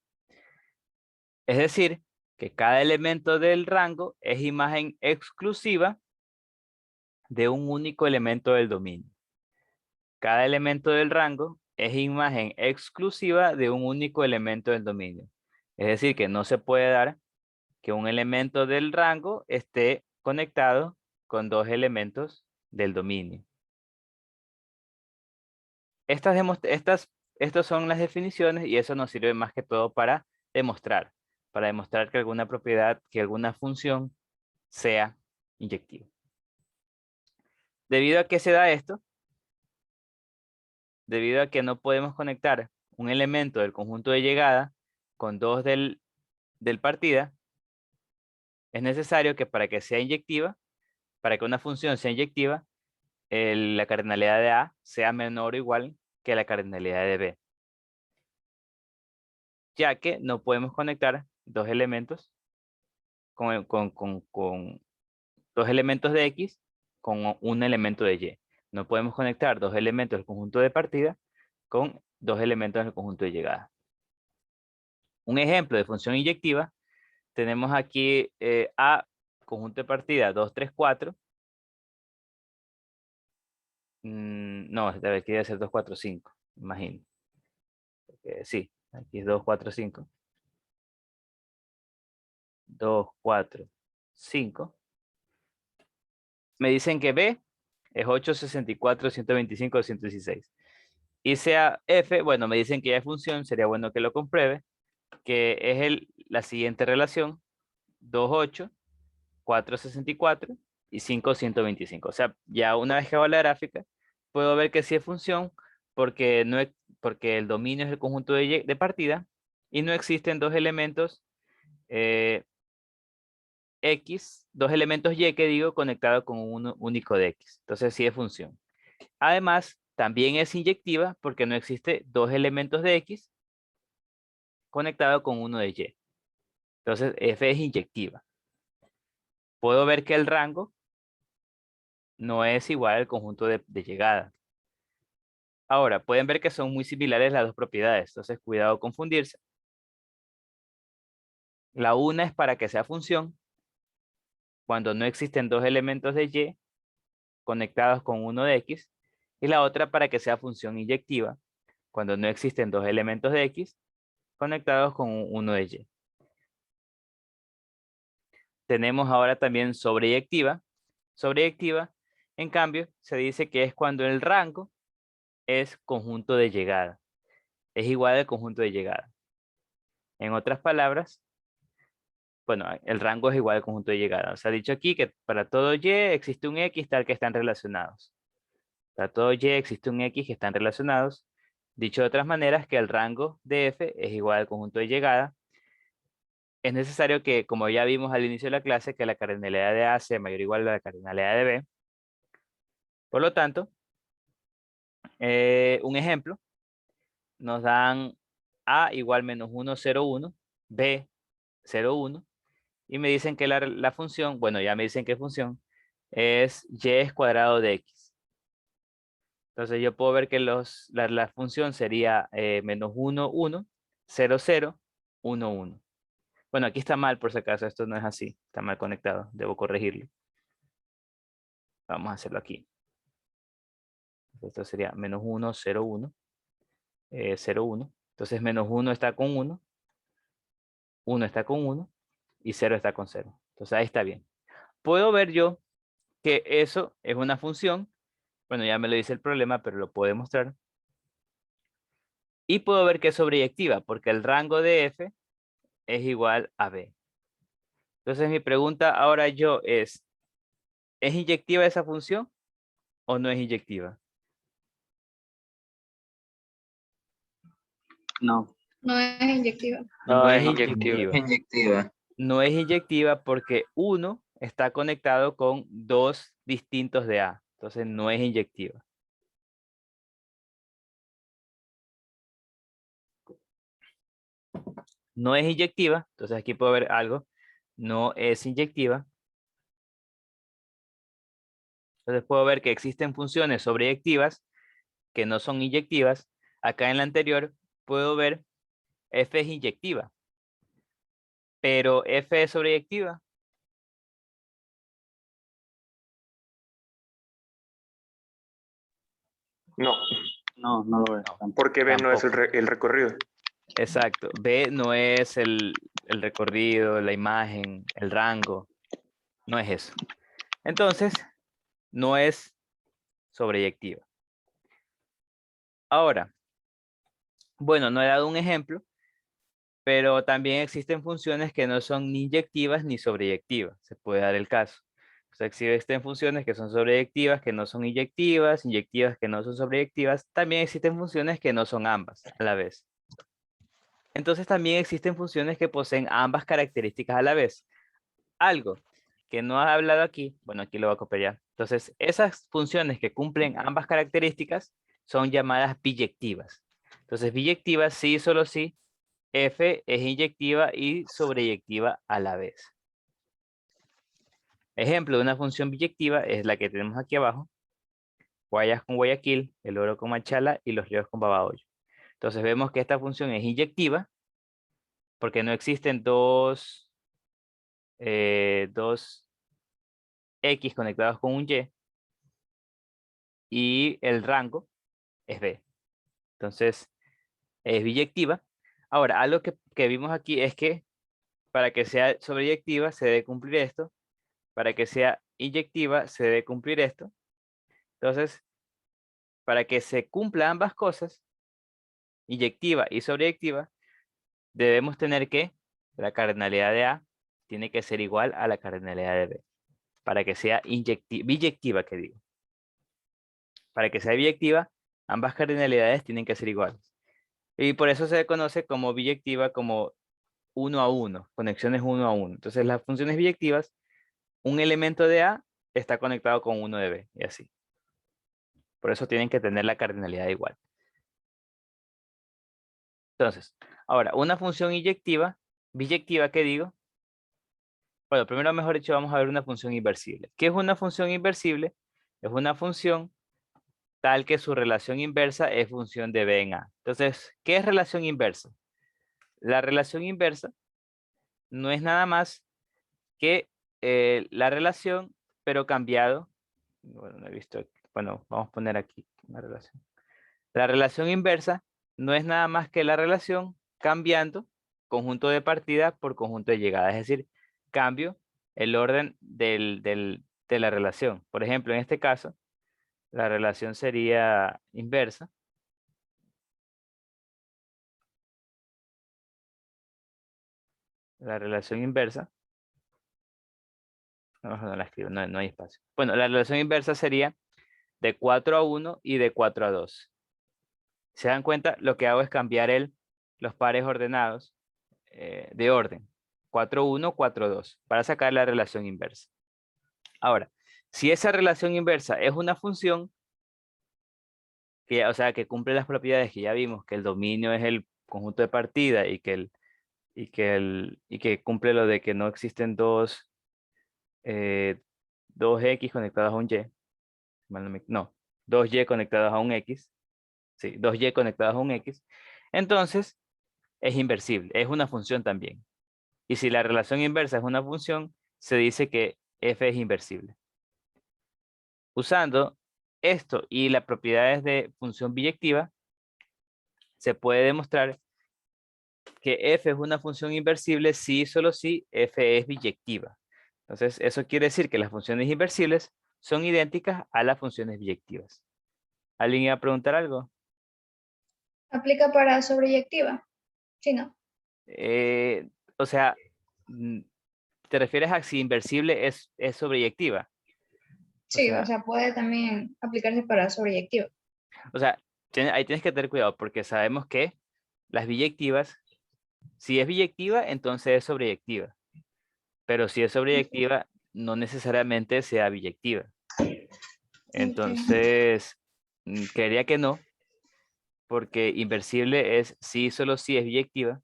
Es decir, que cada elemento del rango es imagen exclusiva de un único elemento del dominio. Cada elemento del rango es imagen exclusiva de un único elemento del dominio. Es decir, que no se puede dar que un elemento del rango esté conectado con dos elementos del dominio. Estas son las definiciones y eso nos sirve más que todo para demostrar que alguna propiedad, que alguna función sea inyectiva. ¿Debido a qué se da esto? Debido a que no podemos conectar un elemento del conjunto de llegada con dos del partida, es necesario que para que sea inyectiva, para que una función sea inyectiva, la cardinalidad de A sea menor o igual que la cardinalidad de B. Ya que no podemos conectar dos elementos con dos elementos de X con un elemento de Y. No podemos conectar dos elementos del conjunto de partida con dos elementos del conjunto de llegada. Un ejemplo de función inyectiva, tenemos aquí A, conjunto de partida 2, 3, 4. No, aquí debe ser 2, 4, 5, imagino. Sí, aquí es 2, 4, 5. 2, 4, 5. Me dicen que B es 8, 64, 125, 216. Y sea F, bueno, me dicen que ya es función, sería bueno que lo compruebe, que es la siguiente relación, 2, 8, 4, 64 y 5, 125. O sea, ya una vez que hago la gráfica, puedo ver que sí es función porque, porque el dominio es el conjunto de partida y no existen dos elementos X, dos elementos Y que digo conectados con un único de X. Entonces sí es función. Además, también es inyectiva porque no existe dos elementos de X conectados con uno de Y. Entonces F es inyectiva. Puedo ver que el rango no es igual al conjunto de llegada. Ahora, pueden ver que son muy similares las dos propiedades. Entonces, cuidado confundirse. La una es para que sea función cuando no existen dos elementos de Y conectados con uno de X. Y la otra para que sea función inyectiva cuando no existen dos elementos de X conectados con uno de Y. Tenemos ahora también sobreyectiva. Sobreyectiva, en cambio, se dice que es cuando el rango es conjunto de llegada. Es igual al conjunto de llegada. En otras palabras, bueno, el rango es igual al conjunto de llegada. O sea, dicho aquí que para todo Y existe un X tal que están relacionados. Para todo Y existe un X que están relacionados. Dicho de otras maneras, que el rango de F es igual al conjunto de llegada. Es necesario que, como ya vimos al inicio de la clase, que la cardinalidad de A sea mayor o igual a la cardinalidad de B. Por lo tanto, un ejemplo, nos dan A igual menos 1, 0, 1, B 0, 1, y me dicen que la función, bueno, ya me dicen que función, es y cuadrado de X. Entonces yo puedo ver que la función sería menos 1, 1, 0, 0, 1, 1. Bueno, aquí está mal por si acaso, esto no es así, está mal conectado, debo corregirlo. Vamos a hacerlo aquí. Esto sería menos 1, 0, 1, 0, 1. Entonces menos 1 está con 1 1 está con 1 y 0 está con 0. Entonces ahí está bien. Puedo ver yo que eso es una función. Bueno, ya me lo dice el problema, pero lo puedo demostrar. Y puedo ver que es sobreyectiva, porque el rango de f es igual a b. Entonces mi pregunta ahora yo ¿es inyectiva esa función o no es inyectiva? No. No es inyectiva. No, es inyectiva. Inyectiva. No es inyectiva porque 1 está conectado con 2 distintos de A. Entonces no es inyectiva. No es inyectiva. Entonces aquí puedo ver algo. No es inyectiva. Entonces puedo ver que existen funciones sobreyectivas que no son inyectivas. Acá en la anterior puedo ver f es inyectiva. Pero f es sobreyectiva. No, No, no lo es. porque B no es Tampoco. el recorrido. Exacto. B no es el recorrido, la imagen, el rango. No es eso. Entonces, no es sobreyectiva. Ahora, bueno, no he dado un ejemplo, pero también existen funciones que no son ni inyectivas ni sobreyectivas. Se puede dar el caso. O sea, existen funciones que son sobreyectivas, que no son inyectivas que no son sobreyectivas. También existen funciones que no son ambas a la vez. Entonces también existen funciones que poseen ambas características a la vez. Algo que no ha hablado aquí, bueno, aquí lo voy a copiar ya. Entonces, esas funciones que cumplen ambas características son llamadas biyectivas. Entonces, biyectivas sí, solo sí, f es inyectiva y sobreyectiva a la vez. Ejemplo de una función biyectiva es la que tenemos aquí abajo. Guayas con Guayaquil, el oro con Machala y los ríos con Babahoyo. Entonces vemos que esta función es inyectiva porque no existen dos X conectados con un Y el rango es B. Entonces, es biyectiva. Ahora, algo que vimos aquí es que para que sea sobreyectiva se debe cumplir esto. Para que sea inyectiva se debe cumplir esto. Entonces, para que se cumpla ambas cosas, inyectiva y sobreyectiva, debemos tener que la cardinalidad de A tiene que ser igual a la cardinalidad de B. Para que sea biyectiva, que digo. Para que sea biyectiva, ambas cardinalidades tienen que ser iguales. Y por eso se conoce como biyectiva como 1 a 1, conexiones 1 a 1. Entonces las funciones biyectivas, un elemento de A está conectado con uno de B y así. Por eso tienen que tener la cardinalidad igual. Entonces, ahora, una función biyectiva, ¿qué digo? Bueno, primero, mejor dicho, vamos a ver una función inversible. ¿Qué es una función inversible? Es una función tal que su relación inversa es función de B en A. Entonces, ¿qué es relación inversa? La relación inversa no es nada más que la relación, pero cambiado. Bueno, no he visto. Bueno, vamos a poner aquí una relación. La relación inversa no es nada más que la relación cambiando conjunto de partida por conjunto de llegada. Es decir, cambio el orden de la relación. Por ejemplo, en este caso, la relación sería inversa. La relación inversa. No la escribo, no hay espacio. Bueno, la relación inversa sería de 4 a 1 y de 4 a 2. ¿Se dan cuenta? Lo que hago es cambiar los pares ordenados de orden. 4, 1, 4, 2, para sacar la relación inversa. Ahora, si esa relación inversa es una función, o sea, que cumple las propiedades que ya vimos, que el dominio es el conjunto de partida y que cumple lo de que no existen dos X conectados a un Y. No, 2Y conectados a un X. Sí, 2Y conectados a un X. Entonces, es inversible, es una función también. Y si la relación inversa es una función, se dice que f es inversible. Usando esto y las propiedades de función biyectiva, se puede demostrar que f es una función inversible si y solo si f es biyectiva. Entonces, eso quiere decir que las funciones inversibles son idénticas a las funciones biyectivas. ¿Alguien iba a preguntar algo? ¿Aplica para sobreyectiva? Sí, ¿no? O sea, ¿te refieres a si inversible es sobreyectiva? Sí, o sea, puede también aplicarse para sobreyectiva. O sea, ahí tienes que tener cuidado porque sabemos que las biyectivas, si es biyectiva, entonces es sobreyectiva. Pero si es sobreyectiva, no necesariamente sea biyectiva. Entonces, creería que no, porque inversible es sí, solo si es biyectiva,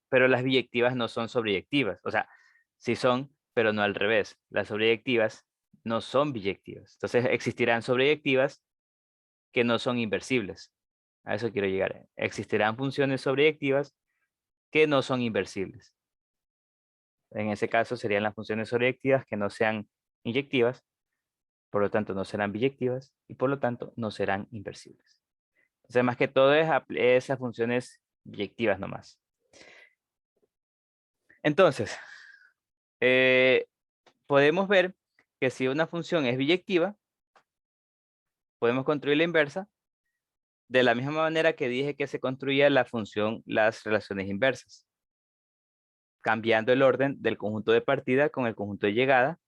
pero las biyectivas no son sobreyectivas. O sea, sí son, pero no al revés. Las sobreyectivas no son biyectivas. Entonces, existirán sobreyectivas que no son inversibles. A eso quiero llegar. Existirán funciones sobreyectivas que no son inversibles. En ese caso serían las funciones sobreyectivas que no sean inyectivas, por lo tanto no serán biyectivas y por lo tanto no serán inversibles. Entonces, más que todo es esas funciones biyectivas nomás. Entonces, podemos ver que si una función es biyectiva, podemos construir la inversa de la misma manera que dije que se construía la función, las relaciones inversas, cambiando el orden del conjunto de partida con el conjunto de llegada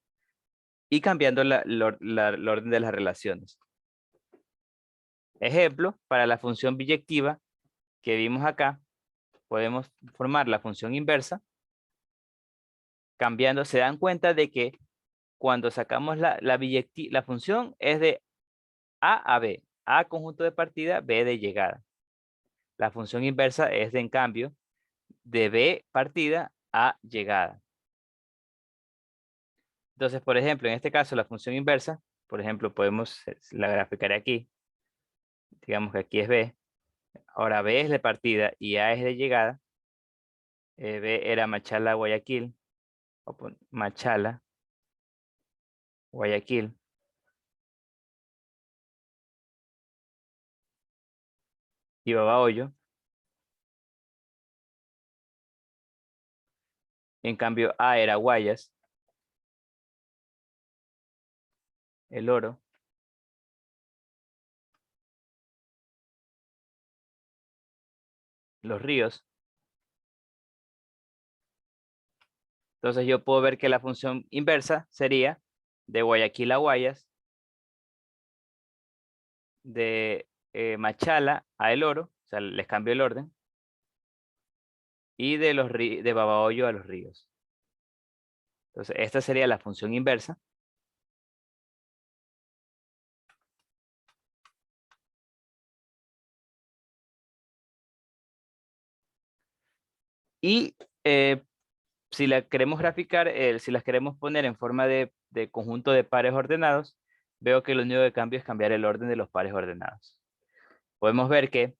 y cambiando el orden de las relaciones. Ejemplo, para la función biyectiva que vimos acá, podemos formar la función inversa cambiando. Se dan cuenta de que cuando sacamos la función es de A a B. A conjunto de partida, B de llegada. La función inversa es de, en cambio, de B partida a llegada. Entonces, por ejemplo, en este caso, la función inversa, por ejemplo, la graficaré aquí. Digamos que aquí es B. Ahora B es de partida y A es de llegada. B era Machala, Guayaquil. Machala, Guayaquil. Y Babahoyo. En cambio, A era Guayas. El Oro. Los Ríos. Entonces yo puedo ver que la función inversa sería de Guayaquil a Guayas, de Machala a El Oro, o sea, les cambio el orden, y de Babahoyo a los ríos. Entonces esta sería la función inversa. Y si la queremos graficar, si las queremos poner en forma de conjunto de pares ordenados, veo que lo único que cambio es cambiar el orden de los pares ordenados. Podemos ver que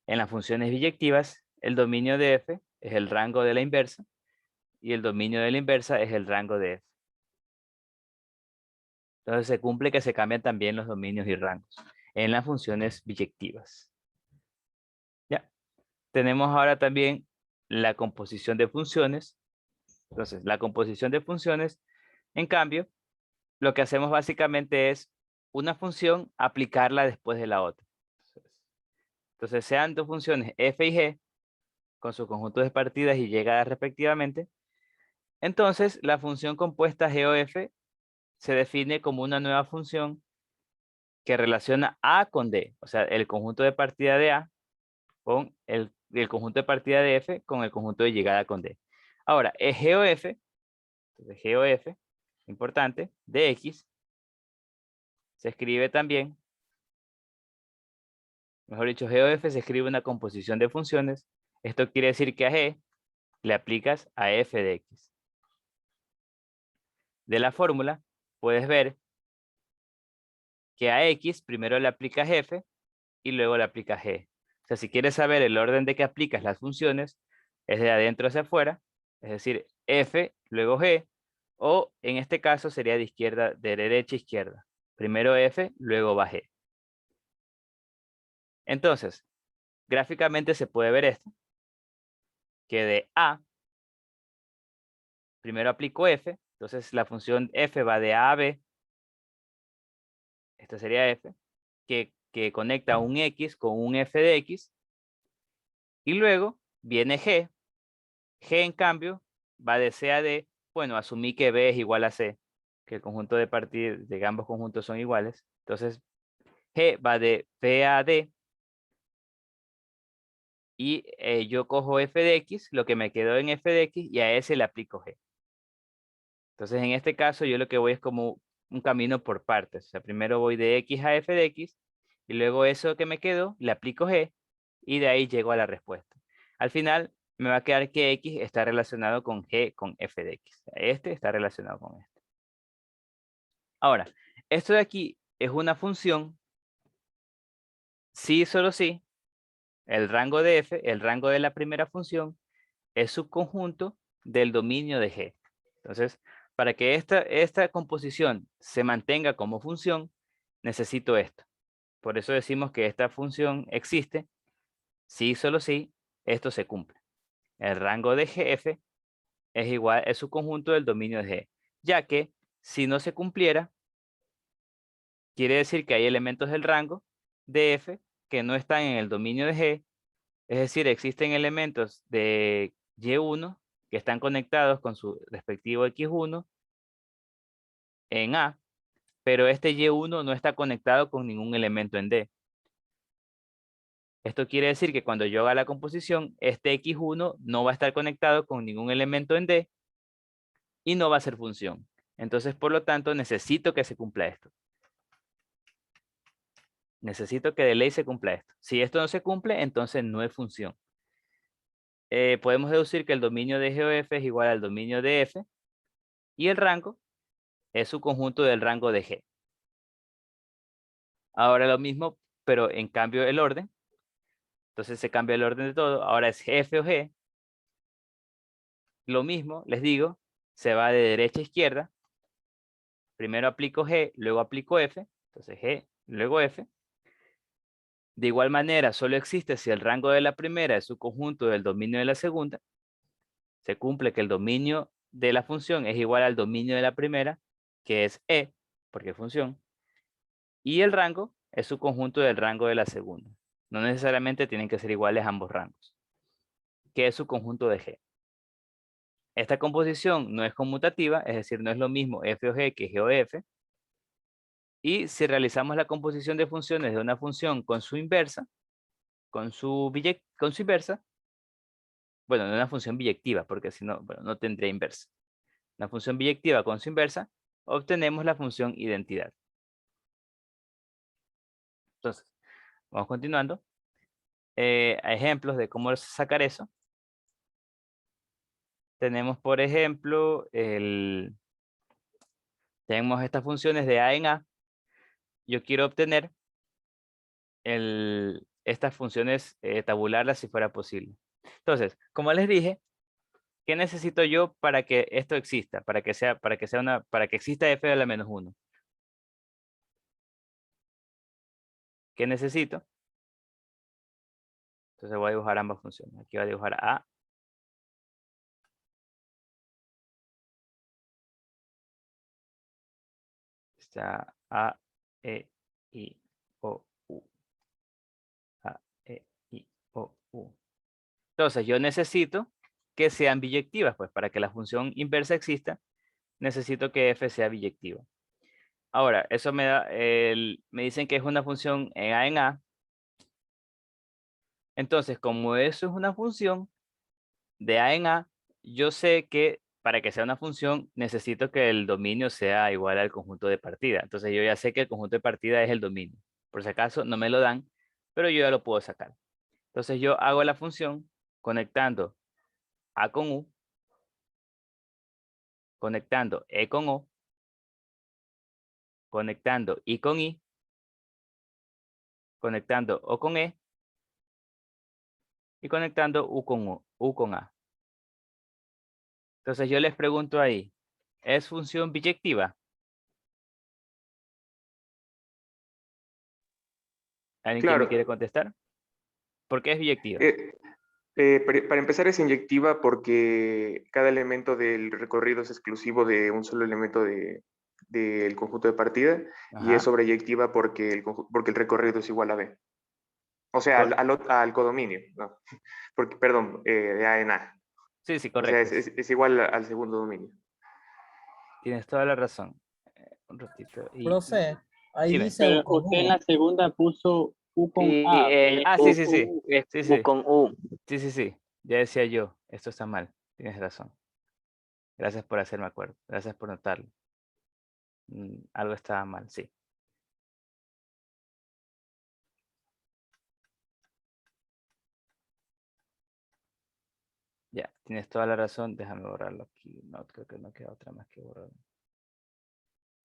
en las funciones biyectivas, el dominio de f es el rango de la inversa y el dominio de la inversa es el rango de f. Entonces se cumple que se cambian también los dominios y rangos en las funciones biyectivas. Ya. Tenemos ahora también la composición de funciones. Entonces, la composición de funciones, en cambio, lo que hacemos básicamente es una función, aplicarla después de la otra. Entonces, sean dos funciones f y g, con sus conjuntos de partidas y llegadas respectivamente, entonces la función compuesta g o f se define como una nueva función que relaciona A con D, o sea, el conjunto de partida de A con el conjunto de partida de F con el conjunto de llegada con D. Ahora, es G o F, entonces G o F, importante, de X, se escribe también, mejor dicho, G o F se escribe una composición de funciones. Esto quiere decir que a G le aplicas a F de X. De la fórmula, puedes ver que a X primero le aplicas F y luego le aplicas G. O sea, si quieres saber el orden de que aplicas las funciones, es de adentro hacia afuera, es decir, F, luego G, o en este caso sería de derecha a izquierda. Primero F, luego va G. Entonces, gráficamente se puede ver esto. que de A, primero aplico f, entonces la función f va de A a B, esta sería f, que conecta un x con un f de x, y luego viene g, g en cambio va de C a D, bueno, asumí que B es igual a C, que el conjunto de partidas de ambos conjuntos son iguales, entonces g va de B a D, y yo cojo f de x, lo que me quedó en f de x, y a ese le aplico g. Entonces, en este caso, yo lo que voy es como un camino por partes. O sea, primero voy de x a f de x, y luego eso que me quedó, le aplico g, y de ahí llego a la respuesta. Al final, me va a quedar que x está relacionado con g con f de x. Este está relacionado con este. Ahora, esto de aquí es una función, sí, solo sí, el rango de f, el rango de la primera función, es subconjunto del dominio de G. Entonces, para que esta composición se mantenga como función, necesito esto. Por eso decimos que esta función existe si solo si esto se cumple. El rango de GF es igual, es subconjunto del dominio de G, ya que si no se cumpliera, quiere decir que hay elementos del rango de F que no están en el dominio de G, es decir, existen elementos de Y1 que están conectados con su respectivo X1 en A, pero este Y1 no está conectado con ningún elemento en D. Esto quiere decir que cuando yo haga la composición, este X1 no va a estar conectado con ningún elemento en D y no va a ser función. Entonces, por lo tanto, necesito que se cumpla esto. Necesito que de ley se cumpla esto. Si esto no se cumple, entonces no es función. Podemos deducir que el dominio de G o F es igual al dominio de F y el rango es su conjunto del rango de G. Ahora lo mismo, pero en cambio el orden. Entonces se cambia el orden de todo. Ahora es F o G. Lo mismo, les digo, se va de derecha a izquierda. Primero aplico G, luego aplico F. Entonces G, luego F. De igual manera, solo existe si el rango de la primera es su conjunto del dominio de la segunda. Se cumple que el dominio de la función es igual al dominio de la primera, que es E, porque es función. Y el rango es su conjunto del rango de la segunda. No necesariamente tienen que ser iguales ambos rangos, que es su conjunto de G. Esta composición no es conmutativa, es decir, no es lo mismo f o g que g o f. Y si realizamos la composición de funciones de una función con su inversa, con su inversa, bueno, no una función biyectiva, porque si no, bueno, no tendría inversa. Una función biyectiva con su inversa, obtenemos la función identidad. Entonces, vamos continuando. Ejemplos de cómo sacar eso. Tenemos, por ejemplo, tenemos estas funciones de A en A. Yo quiero obtener estas funciones, tabularlas si fuera posible. Entonces, como les dije, ¿qué necesito yo para que esto exista? Para que exista f de la menos 1. ¿Qué necesito? Entonces voy a dibujar ambas funciones. Aquí voy a dibujar A. Está A, E, I, O, U. A, E, I, O, U. Entonces yo necesito que sean biyectivas, pues para que la función inversa exista, necesito que f sea biyectiva. Ahora, eso me dicen que es una función en A en A. Entonces, como eso es una función de A en A, yo sé que para que sea una función necesito que el dominio sea igual al conjunto de partida. Entonces yo ya sé que el conjunto de partida es el dominio. Por si acaso no me lo dan, pero yo ya lo puedo sacar. Entonces yo hago la función conectando A con U, conectando E con O, conectando I con I, conectando O con E y conectando U con A. Entonces yo les pregunto ahí, ¿es función biyectiva? ¿Alguien que me Claro. quiere contestar? ¿Por qué es biyectiva? Para empezar es inyectiva porque cada elemento del recorrido es exclusivo de un solo elemento del conjunto de partida y Ajá. es sobreyectiva porque porque el recorrido es igual a B. O sea, al codominio, ¿no? Porque, perdón, de A en A. Sí, sí, O sea, correcto. es igual al segundo dominio. Tienes toda la razón. Un ratito. Profe, ahí Dime. dice U con Usted en U. la segunda puso U con Sí, A. sí, sí, sí. Es Sí, U sí. con U. Sí, sí, sí. Ya decía yo, esto está mal. Tienes razón. Gracias por hacerme acuerdo. Gracias por notarlo. Algo estaba mal, sí. Ya, tienes toda la razón. Déjame borrarlo aquí. No, creo que no queda otra más que borrar.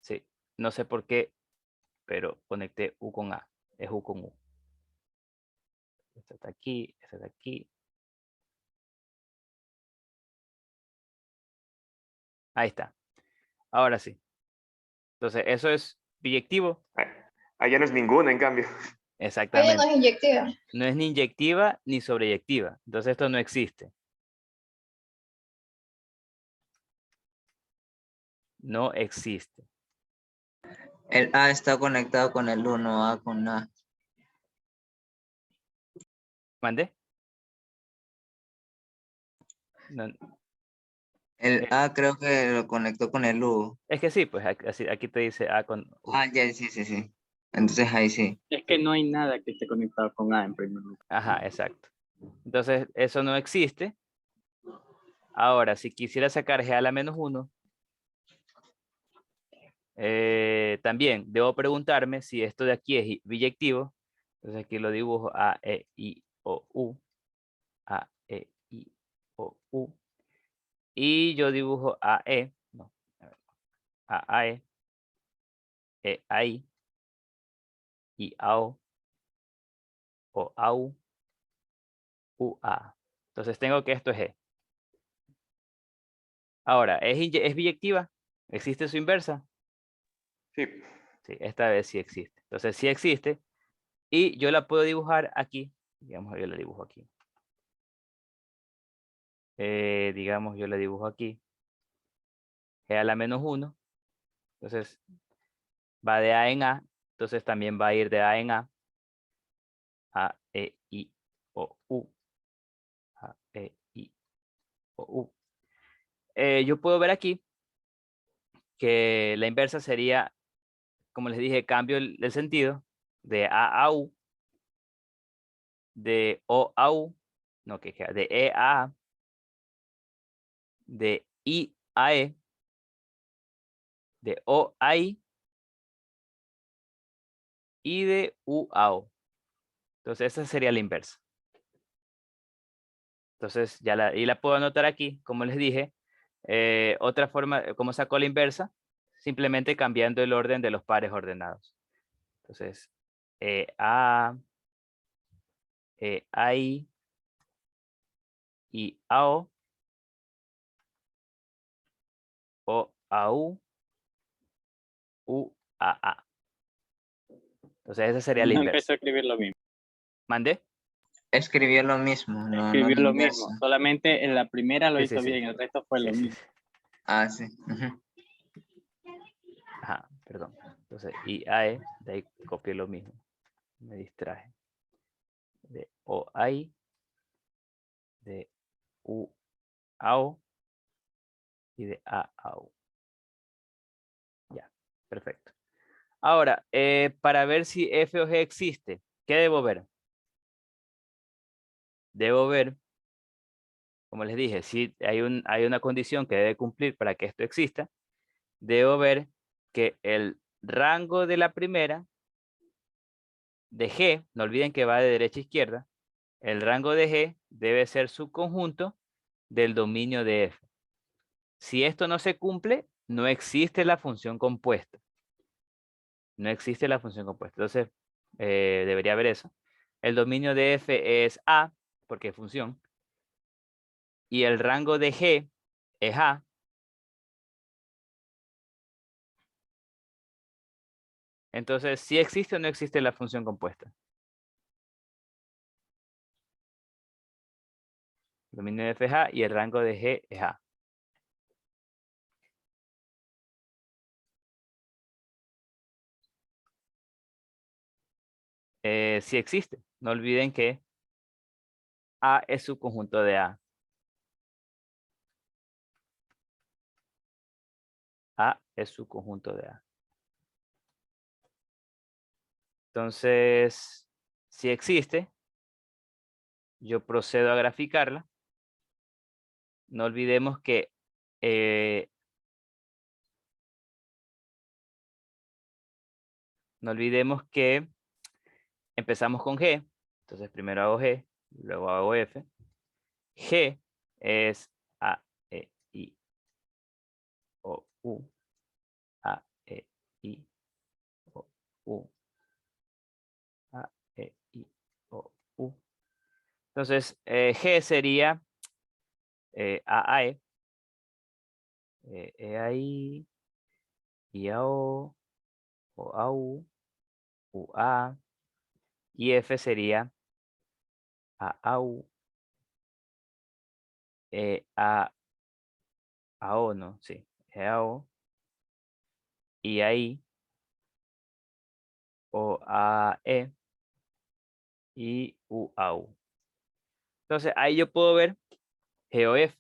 Sí, no sé por qué, pero conecté U con A. Es U con U. Esto está aquí, esto está aquí. Ahí está. Ahora sí. Entonces, eso es biyectivo. Allá no es ninguna, en cambio. Ella no Exactamente. es inyectiva. No es ni inyectiva ni sobreyectiva. Entonces, esto no existe. No existe. El A está conectado con el 1, A con A. ¿Mande? No, El A creo que lo conectó con el U. es que sí, pues aquí te dice A con U. Ah, ya, sí, sí, sí. Entonces ahí sí. Es que no hay nada que esté conectado con A en primer lugar. Ajá, exacto. Entonces, eso no existe. Ahora, si quisiera sacar G a la menos 1, también debo preguntarme si esto de aquí es biyectivo. Entonces aquí lo dibujo A, E, I, O, U. A, E, I, O, U. Y yo dibujo A, E. No, A, E, A, I, A, O, A, U, A. Entonces tengo que esto es E. Ahora, ¿es biyectiva? ¿Existe su inversa? Sí. Sí, esta vez sí existe. Entonces sí existe. Y yo la puedo dibujar aquí. Digamos, yo la dibujo aquí. Digamos, yo la dibujo aquí. G a la menos 1. Entonces, va de A en A. Entonces también va a ir de A en A. A, E, I, O, U. A, E, I, O, U. Yo puedo ver aquí que la inversa sería, como les dije, cambio el sentido de A a U, de O a U, no, de E a A, de I a E, de O a I y de U a O. Entonces, esa sería la inversa. Entonces, y la puedo anotar aquí, como les dije. Otra forma, como saco la inversa, simplemente cambiando el orden de los pares ordenados. Entonces, A, I y A, O a U, A. Entonces, esa sería la No inversa. empezó a escribir lo mismo. ¿Mandé? Escribió lo mismo, no, no Escribió la lo inversa. mismo. Solamente en la primera lo Sí, hizo sí, sí. bien, el resto fue lo Sí, sí, mismo. sí. Ah, sí. Ujú. Ajá, perdón. Entonces, IAE, de ahí copié lo mismo. Me distraje. De OI, de UAO y de AAO. Ya, perfecto. Ahora, para ver si F o G existe, ¿qué debo ver? Debo ver, como les dije, si hay una condición que debe cumplir para que esto exista, debo ver que el rango de la primera, de G, no olviden que va de derecha a izquierda, el rango de G debe ser subconjunto del dominio de F. Si esto no se cumple, no existe la función compuesta. No existe la función compuesta. Entonces, debería haber eso. El dominio de F es A, porque es función. Y el rango de G es A. Entonces, ¿sí existe o no existe la función compuesta? Dominio de f es A y el rango de G es A. Sí existe. No olviden que A es su conjunto de A. A es su conjunto de A. Entonces, si existe, yo procedo a graficarla. No olvidemos que empezamos con G. Entonces primero hago G, luego hago F. G es A, E, I, O, U. A, E, I, O, U. A, E, I, O, U. Entonces, G sería A, E, A, I, A, O, A, U, A. Y F sería A, U, A, O, ¿no? Sí, A, O. Y ahí, O, A, E. Y U, A, U. Entonces, ahí yo puedo ver G o F.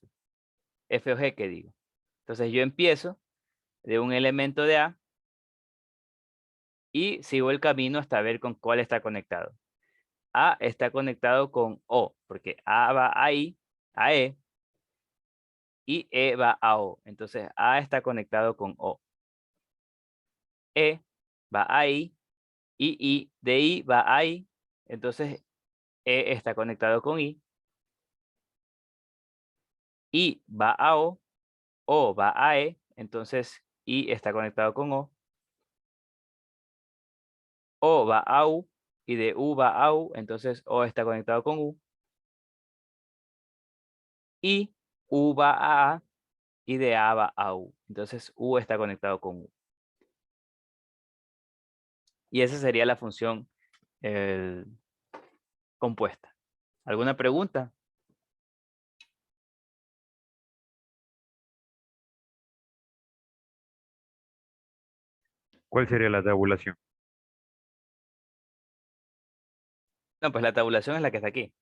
F o G, que digo. Entonces, yo empiezo de un elemento de A y sigo el camino hasta ver con cuál está conectado. A está conectado con O, porque A va a I, a E, y E va a O. Entonces, A está conectado con O. E va a I, y de I va a I. Entonces, E está conectado con I. I va a O va a E. Entonces, I está conectado con O. O va a U, y de U va a U. Entonces, O está conectado con U. Y U va a A, y de A va a U. Entonces, U está conectado con U. Y esa sería la función compuesta. ¿Alguna pregunta? ¿Cuál sería la tabulación? No, pues la tabulación es la que está aquí.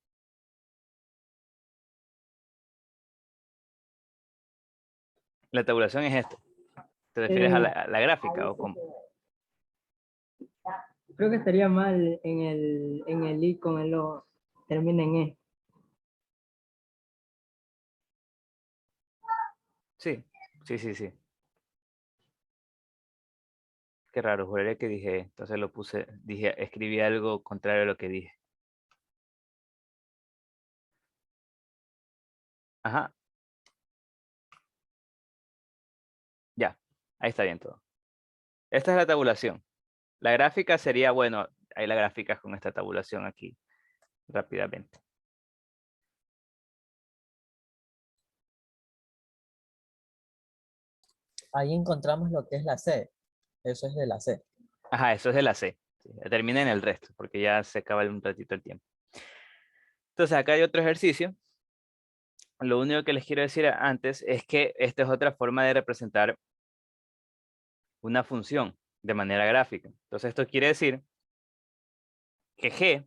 La tabulación es esta. ¿Te refieres a la gráfica o cómo? Creo que estaría mal en el I con el O, termina en E. Sí, sí. Qué raro, juré que dije, entonces lo puse, dije, escribí algo contrario a lo que dije. Ajá. Ya, ahí está bien todo. Esta es la tabulación. La gráfica sería, bueno, ahí la gráfica con esta tabulación aquí, rápidamente. Ahí encontramos lo que es la C. Eso es de la C. Ajá, eso es de la C. Sí, termina en el resto, porque ya se acaba un ratito el tiempo. Entonces acá hay otro ejercicio. Lo único que les quiero decir antes es que esta es otra forma de representar una función de manera gráfica. Entonces esto quiere decir que G,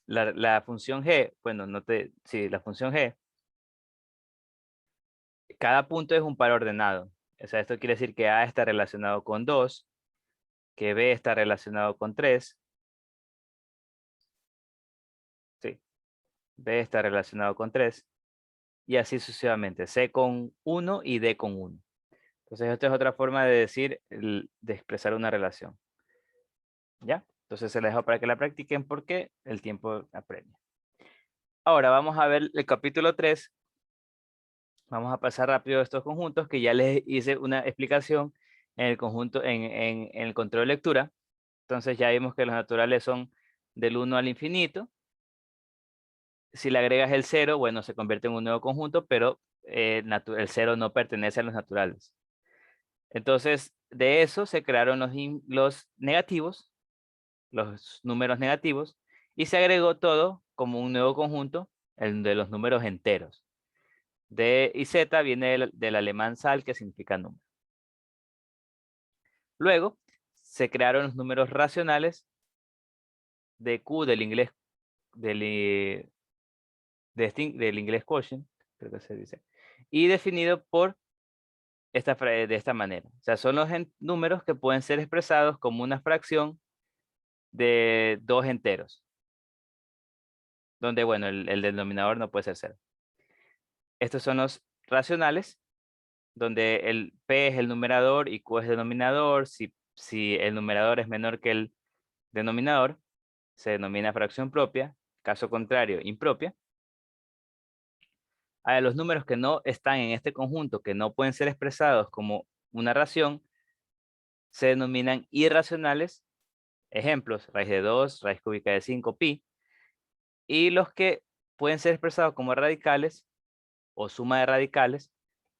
la función G, bueno, la función G, cada punto es un par ordenado. O sea, esto quiere decir que A está relacionado con 2, que B está relacionado con 3. Sí, B está relacionado con 3. Y así sucesivamente. C con 1 y D con 1. Entonces, esta es otra forma de decir, de expresar una relación. ¿Ya? Entonces, se la dejo para que la practiquen porque el tiempo apremia. Ahora, vamos a ver el capítulo 3. Vamos a pasar rápido estos conjuntos que ya les hice una explicación en el conjunto, en el control de lectura. Entonces, ya vimos que los naturales son del 1 al infinito. Si le agregas el 0, bueno, se convierte en un nuevo conjunto, pero el 0 no pertenece a los naturales. Entonces, de eso se crearon los negativos, los números negativos, y se agregó todo como un nuevo conjunto el de los números enteros. D y Z viene del alemán Zahl, que significa número. Luego, se crearon los números racionales de Q del inglés, del inglés quotient, creo que se dice, y definido por de esta manera. O sea, son los números que pueden ser expresados como una fracción de dos enteros, donde, bueno, el denominador no puede ser 0. Estos son los racionales, donde el P es el numerador y Q es el denominador. Si el numerador es menor que el denominador, se denomina fracción propia, caso contrario, impropia. A los números que no están en este conjunto, que no pueden ser expresados como una ración, se denominan irracionales. Ejemplos, raíz de 2, raíz cúbica de 5, pi. Y los que pueden ser expresados como radicales o suma de radicales,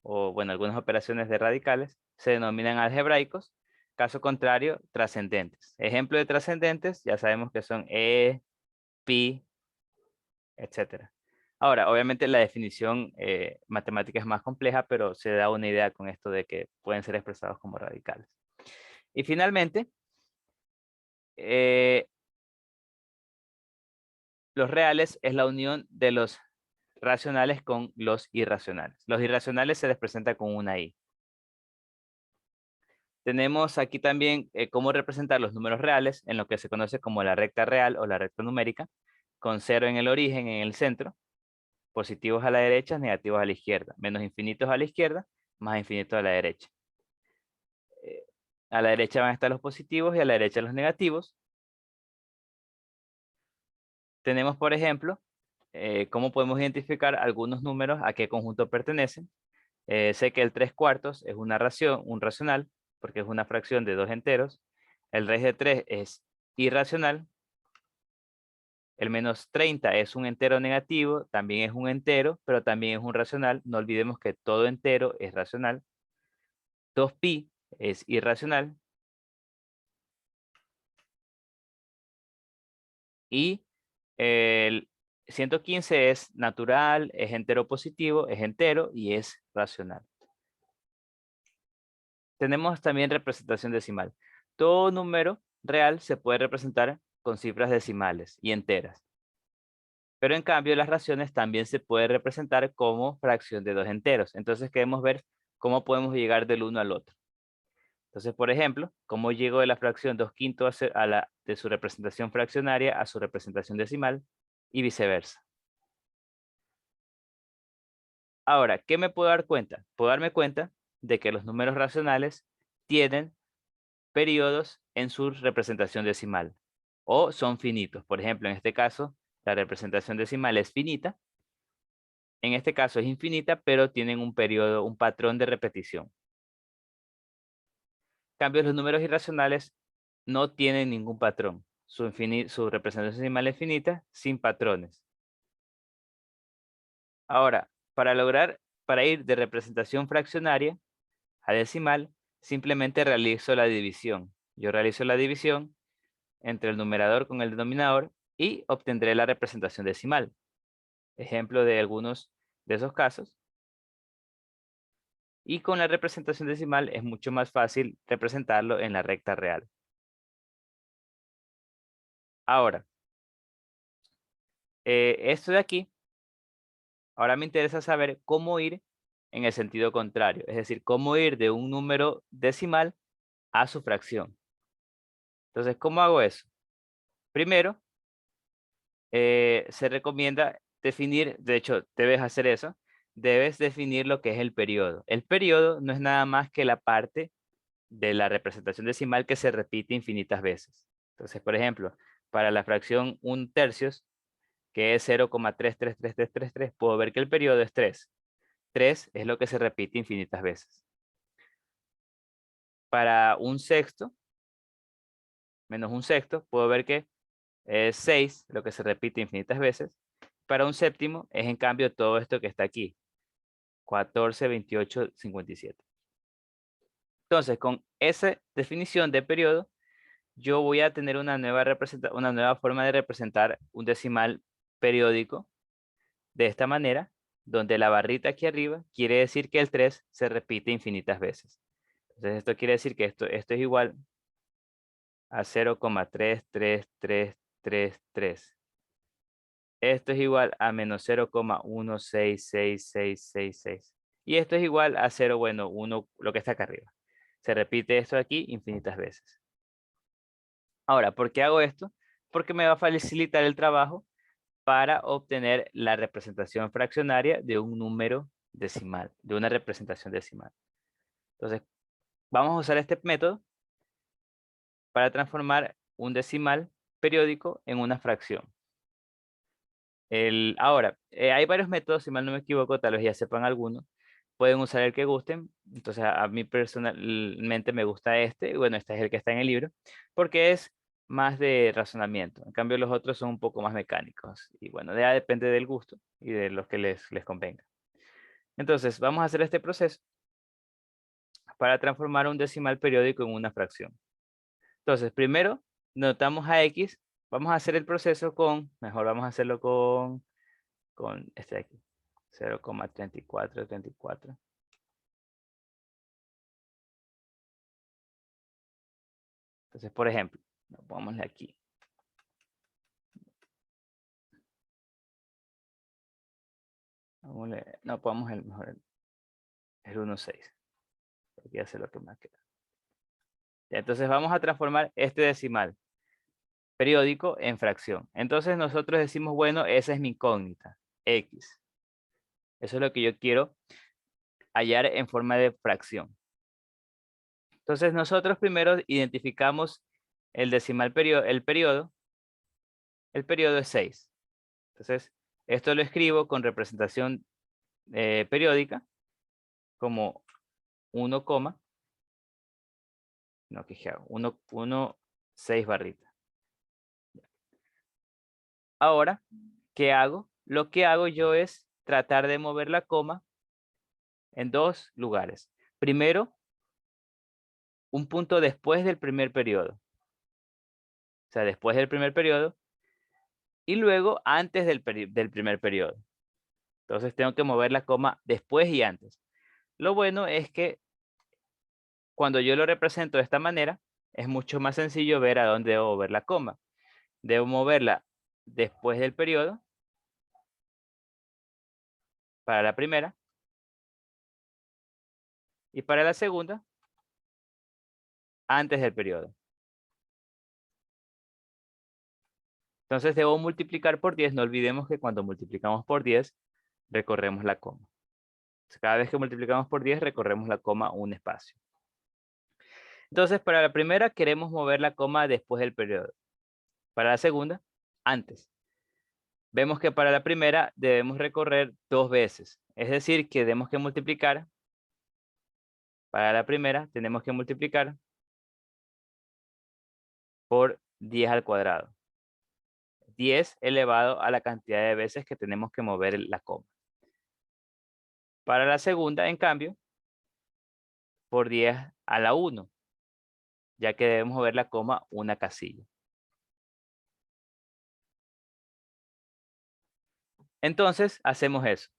o bueno, algunas operaciones de radicales, se denominan algebraicos. Caso contrario, trascendentes. Ejemplo de trascendentes, ya sabemos que son pi, etc. Ahora, obviamente la definición matemática es más compleja, pero se da una idea con esto de que pueden ser expresados como radicales. Y finalmente, los reales es la unión de los racionales con los irracionales. Los irracionales se les presenta con una i. Tenemos aquí también cómo representar los números reales en lo que se conoce como la recta real o la recta numérica, con 0 en el origen, en el centro, positivos a la derecha, negativos a la izquierda, menos infinitos a la izquierda, más infinitos a la derecha. A la derecha van a estar los positivos y a la derecha los negativos. Tenemos, por ejemplo, cómo podemos identificar algunos números a qué conjunto pertenecen. Sé que el 3/4 es un racional, porque es una fracción de dos enteros. El raíz de 3 es irracional. El menos 30 es un entero negativo, también es un entero, pero también es un racional. No olvidemos que todo entero es racional. 2pi es irracional. Y el 115 es natural, es entero positivo, es entero y es racional. Tenemos también representación decimal. Todo número real se puede representar con cifras decimales y enteras. Pero en cambio las raciones también se puede representar como fracción de dos enteros. Entonces queremos ver cómo podemos llegar del uno al otro. Entonces, por ejemplo, cómo llego de la fracción 2/5 de su representación fraccionaria a su representación decimal y viceversa. Ahora, ¿qué me puedo dar cuenta? Puedo darme cuenta de que los números racionales tienen periodos en su representación decimal o son finitos. Por ejemplo, en este caso, la representación decimal es finita. En este caso es infinita, pero tienen un periodo, un patrón de repetición. En cambio, los números irracionales no tienen ningún patrón. Su representación decimal es finita, sin patrones. Ahora, para ir de representación fraccionaria a decimal, simplemente realizo la división. Yo realizo la división entre el numerador con el denominador y obtendré la representación decimal. Ejemplo de algunos de esos casos. Y con la representación decimal es mucho más fácil representarlo en la recta real. Ahora, esto de aquí, ahora me interesa saber cómo ir en el sentido contrario. Es decir, cómo ir de un número decimal a su fracción. Entonces, ¿cómo hago eso? Primero, se recomienda definir, de hecho, debes hacer eso, debes definir lo que es el periodo. El periodo no es nada más que la parte de la representación decimal que se repite infinitas veces. Entonces, por ejemplo, para la fracción 1/3, que es 0,333333, puedo ver que el periodo es 3. 3 es lo que se repite infinitas veces. Para 1/6, menos 1/6, puedo ver que es 6, lo que se repite infinitas veces. Para 1/7 es en cambio todo esto que está aquí. 14, 28, 57. Entonces, con esa definición de periodo, yo voy a tener una nueva forma de representar un decimal periódico de esta manera, donde la barrita aquí arriba quiere decir que el 3 se repite infinitas veces. Entonces esto quiere decir que esto es igual a 0,33333. Esto es igual a menos 0,166666. Y esto es igual a 0, bueno, 1, lo que está acá arriba. Se repite esto aquí infinitas veces. Ahora, ¿por qué hago esto? Porque me va a facilitar el trabajo para obtener la representación fraccionaria de un número decimal, de una representación decimal. Entonces, vamos a usar este método para transformar un decimal periódico en una fracción. Ahora, hay varios métodos, si mal no me equivoco, tal vez ya sepan algunos. Pueden usar el que gusten. Entonces, a mí personalmente me gusta este. Y bueno, este es el que está en el libro, porque es más de razonamiento. En cambio, los otros son un poco más mecánicos. Y bueno, ya depende del gusto y de lo que les convenga. Entonces, vamos a hacer este proceso para transformar un decimal periódico en una fracción. Entonces, primero, notamos a X. Vamos a hacer el proceso mejor vamos a hacerlo con este de aquí. 0,3434. Entonces, por ejemplo, pongámosle aquí. No, pongamos mejor el 1,6. Porque ya sé lo que más queda. Entonces vamos a transformar este decimal periódico en fracción. Entonces nosotros decimos, bueno, esa es mi incógnita, X. Eso es lo que yo quiero hallar en forma de fracción. Entonces nosotros primero identificamos el decimal periodo, el periodo es 6. Entonces esto lo escribo con representación periódica como 1, no, que 6 barritas. Ahora, ¿qué hago? Lo que hago yo es tratar de mover la coma en dos lugares. Primero, un punto después del primer periodo. O sea, después del primer periodo. Y luego antes del primer periodo. Entonces tengo que mover la coma después y antes. Lo bueno es que cuando yo lo represento de esta manera, es mucho más sencillo ver a dónde debo mover la coma. Debo moverla después del periodo para la primera. Y para la segunda, antes del periodo. Entonces debo multiplicar por 10. No olvidemos que cuando multiplicamos por 10, recorremos la coma. Cada vez que multiplicamos por 10, recorremos la coma un espacio. Entonces, para la primera queremos mover la coma después del periodo. Para la segunda, antes. Vemos que para la primera debemos recorrer 2 veces. Es decir, que tenemos que multiplicar. Para la primera tenemos que multiplicar por 10 al cuadrado. 10 elevado a la cantidad de veces que tenemos que mover la coma. Para la segunda, en cambio, por 10 a la 1, ya que debemos mover la coma una casilla. Entonces, hacemos eso.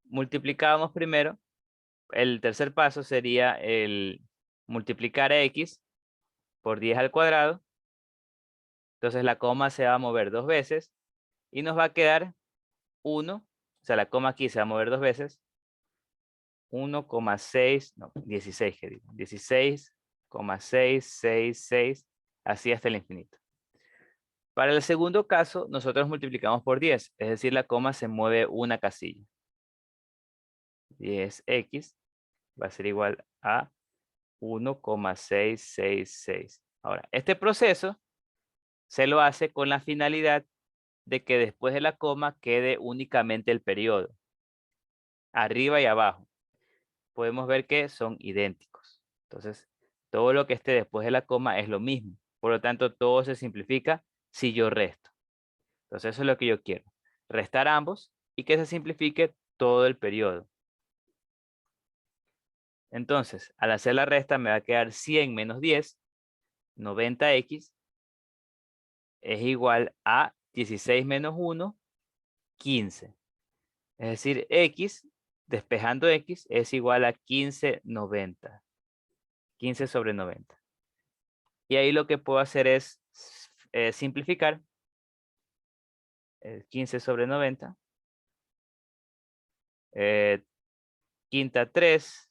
Multiplicamos primero. El tercer paso sería el multiplicar a X por 10 al cuadrado. Entonces, la coma se va a mover 2 veces y nos va a quedar 1. O sea, la coma aquí se va a mover 2 veces. 1,6, no, 16, que digo. 16,666, así hasta el infinito. Para el segundo caso, nosotros multiplicamos por 10, es decir, la coma se mueve una casilla. 10x va a ser igual a 1,666. Ahora, este proceso se lo hace con la finalidad de que después de la coma quede únicamente el periodo, arriba y abajo. Podemos ver que son idénticos. Entonces, todo lo que esté después de la coma es lo mismo. Por lo tanto, todo se simplifica si yo resto. Entonces, eso es lo que yo quiero. Restar ambos y que se simplifique todo el periodo. Entonces, al hacer la resta me va a quedar 100 menos 10, 90x, es igual a 16 menos 1, 15. Es decir, X, despejando X, es igual a 1590. 15 sobre 90. Y ahí lo que puedo hacer es simplificar. 15 sobre 90. Quinta 3.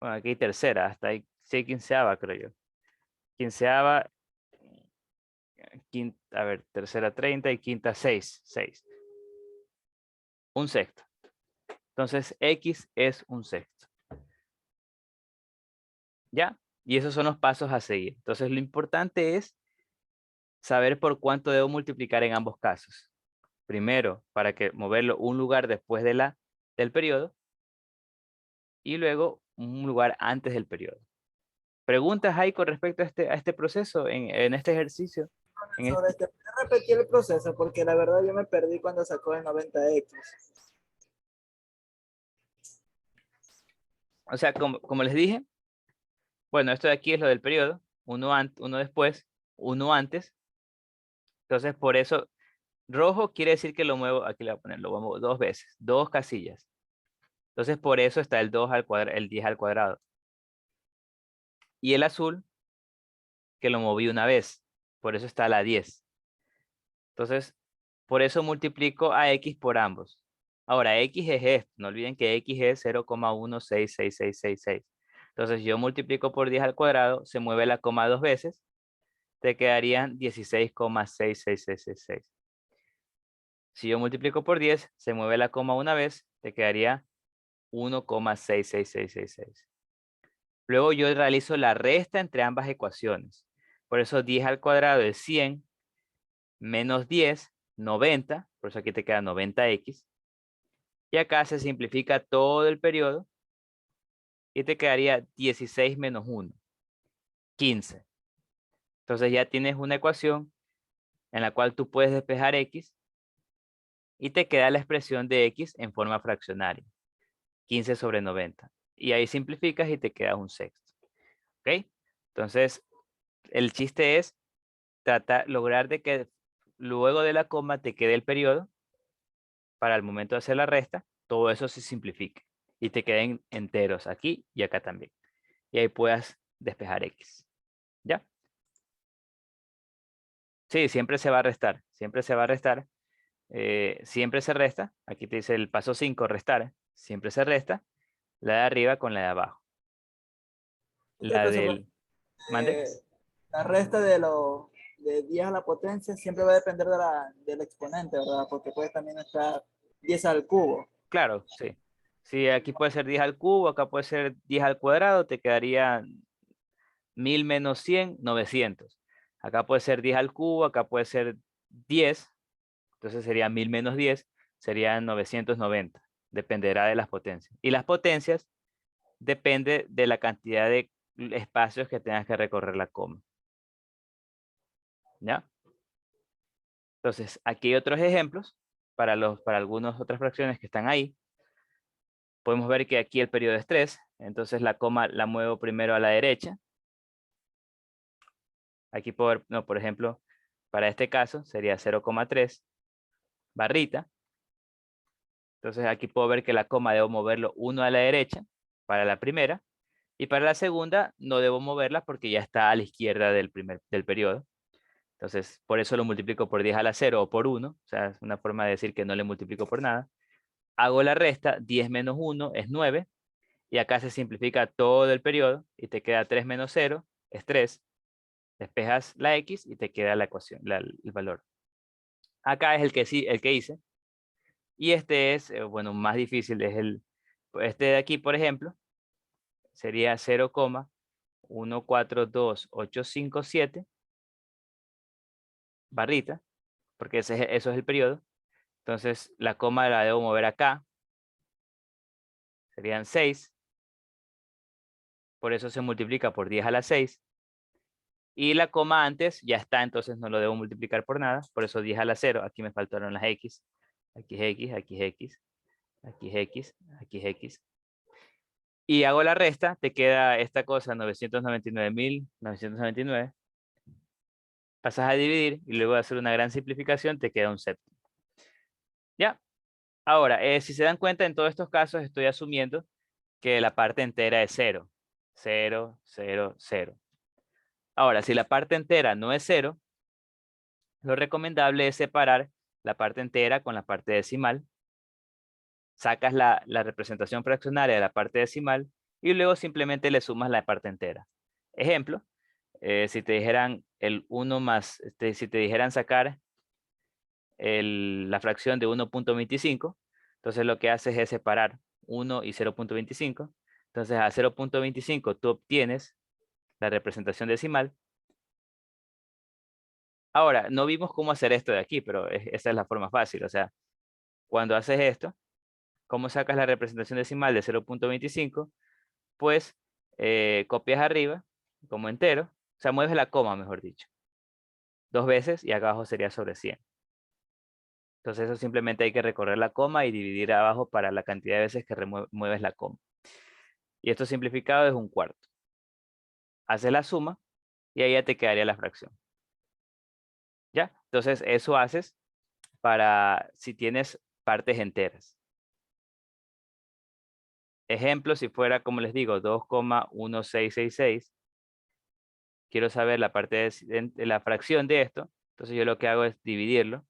Bueno, aquí hay tercera, hasta ahí sí hay quinceava, creo yo. Quinceava, a ver, tercera 30 y quinta 6. 6. Un sexto. Entonces, X es un sexto. ¿Ya? Y esos son los pasos a seguir. Entonces, lo importante es saber por cuánto debo multiplicar en ambos casos. Primero, para que moverlo un lugar después de del periodo. Y luego, un lugar antes del periodo. ¿Preguntas hay con respecto a este proceso, en este ejercicio? Sobre este, ¿puedes repetir el proceso? Porque la verdad yo me perdí cuando sacó el 90X. O sea, como les dije, bueno, esto de aquí es lo del periodo, uno después, uno antes. Entonces, por eso, rojo quiere decir que lo muevo, aquí le voy a poner, lo muevo 2 veces, 2 casillas. Entonces, por eso está el 2 al cuadrado, el 10 al cuadrado. Y el azul, que lo moví una vez, por eso está la 10. Entonces, por eso multiplico a X por ambos. Ahora, X es esto, no olviden que X es 0,166666. Entonces, yo multiplico por 10 al cuadrado, se mueve la coma 2 veces, te quedarían 16,66666. Si yo multiplico por 10, se mueve la coma una vez, te quedaría 1,66666. Luego yo realizo la resta entre ambas ecuaciones. Por eso 10 al cuadrado es 100, menos 10, 90, por eso aquí te queda 90x. Y acá se simplifica todo el periodo y te quedaría 16 menos 1, 15. Entonces ya tienes una ecuación en la cual tú puedes despejar x y te queda la expresión de x en forma fraccionaria, 15 sobre 90. Y ahí simplificas y te queda un sexto. ¿Ok? Entonces, el chiste es lograr de que luego de la coma te quede el periodo para el momento de hacer la resta, todo eso se simplifique y te queden enteros aquí y acá también. Y ahí puedas despejar x. ¿Ya? Sí, siempre se va a restar, siempre se va a restar. Siempre se resta, aquí te dice el paso 5, restar, siempre se resta la de arriba con la de abajo. La del... ¿Mande? La resta de 10 a la potencia siempre va a depender del exponente, ¿verdad? Porque puede también estar 10 al cubo. Claro, sí. Sí, aquí puede ser 10 al cubo, acá puede ser 10 al cuadrado, te quedaría 1000 menos 100, 900. Acá puede ser 10 al cubo, acá puede ser 10, entonces sería 1000 menos 10, serían 990. Dependerá de las potencias. Y las potencias depende de la cantidad de espacios que tengas que recorrer la coma. ¿Ya? Entonces, aquí hay otros ejemplos para algunas otras fracciones que están ahí. Podemos ver que aquí el periodo es 3, entonces la coma la muevo primero a la derecha. Aquí por ejemplo, para este caso sería 0,3 barrita. Entonces aquí puedo ver que la coma debo moverlo 1 a la derecha para la primera. Y para la segunda no debo moverla porque ya está a la izquierda del periodo. Entonces por eso lo multiplico por 10 a la 0 o por 1. O sea, es una forma de decir que no le multiplico por nada. Hago la resta, 10 menos 1 es 9. Y acá se simplifica todo el periodo y te queda 3 menos 0 es 3. Despejas la x y te queda la ecuación, el valor. Acá es el que hice. Y este es, bueno, más difícil, es este de aquí, por ejemplo, sería 0,142857 barrita, porque eso es el periodo. Entonces la coma la debo mover acá. Serían 6. Por eso se multiplica por 10 a la 6. Y la coma antes ya está, entonces no lo debo multiplicar por nada. Por eso 10 a la 0. Aquí me faltaron las x. Aquí es x, aquí es x. Aquí es x, aquí es x. Y hago la resta, te queda esta cosa, 999.999. Pasas a dividir y luego de hacer una gran simplificación te queda un séptimo. ¿Ya? Ahora, si se dan cuenta, en todos estos casos estoy asumiendo que la parte entera es 0. 0, 0, 0. Ahora, si la parte entera no es 0, lo recomendable es separar la parte entera con la parte decimal. Sacas la representación fraccionaria de la parte decimal y luego simplemente le sumas la parte entera. Ejemplo, si te dijeran el 1 más, si te dijeran sacar la fracción de 1.25, entonces lo que haces es separar 1 y 0.25. Entonces a 0.25 tú obtienes la representación decimal. Ahora, no vimos cómo hacer esto de aquí, pero esa es la forma fácil. O sea, cuando haces esto, ¿cómo sacas la representación decimal de 0.25? Pues copias arriba como entero, o sea, mueves la coma, mejor dicho, 2 veces y acá abajo sería sobre 100. Entonces eso simplemente hay que recorrer la coma y dividir abajo para la cantidad de veces que mueves la coma. Y esto simplificado es 1/4. Haces la suma y ahí ya te quedaría la fracción. ¿Ya? Entonces eso haces para si tienes partes enteras. Ejemplo, si fuera, como les digo, 2,1666. Quiero saber la parte de la fracción de esto. Entonces yo lo que hago es dividirlo.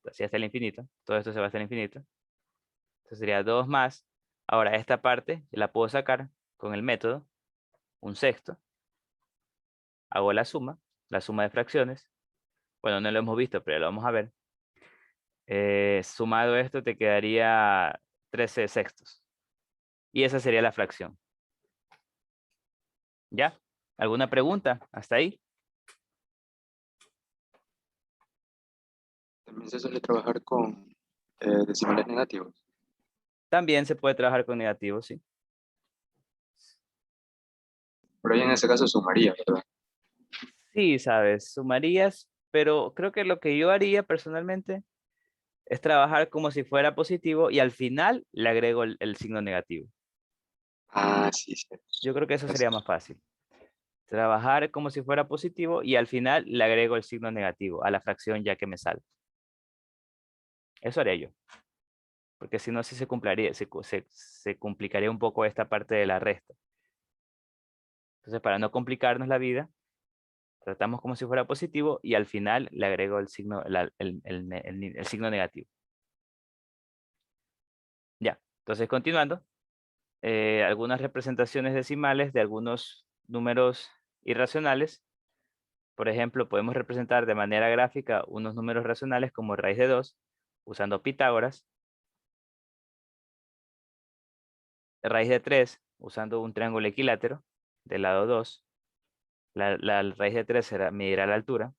Así hasta el infinito. Todo esto se va hasta el infinito. Entonces sería 2 más. Ahora esta parte la puedo sacar con el método 1/6. Hago la suma de fracciones. Bueno, no lo hemos visto, pero lo vamos a ver. Sumado esto te quedaría 13/6. Y esa sería la fracción. ¿Ya? ¿Alguna pregunta hasta ahí? También se suele trabajar con decimales negativos. También se puede trabajar con negativos, sí. Pero ahí en ese caso sumaría, ¿verdad? Sí, sabes, sumarías, pero creo que lo que yo haría personalmente es trabajar como si fuera positivo y al final le agrego el signo negativo. Ah, sí, sí. Yo creo que eso sería más fácil. Trabajar como si fuera positivo y al final le agrego el signo negativo a la fracción ya que me sale. Eso haría yo. Porque si no, sí se complicaría un poco esta parte de la resta. Entonces, para no complicarnos la vida, tratamos como si fuera positivo y al final le agrego el signo, el signo negativo. Ya, entonces continuando. Algunas representaciones decimales de algunos números irracionales. Por ejemplo, podemos representar de manera gráfica unos números racionales como raíz de 2, usando Pitágoras. Raíz de 3, usando un triángulo equilátero del lado 2. La raíz de 3 medirá la altura.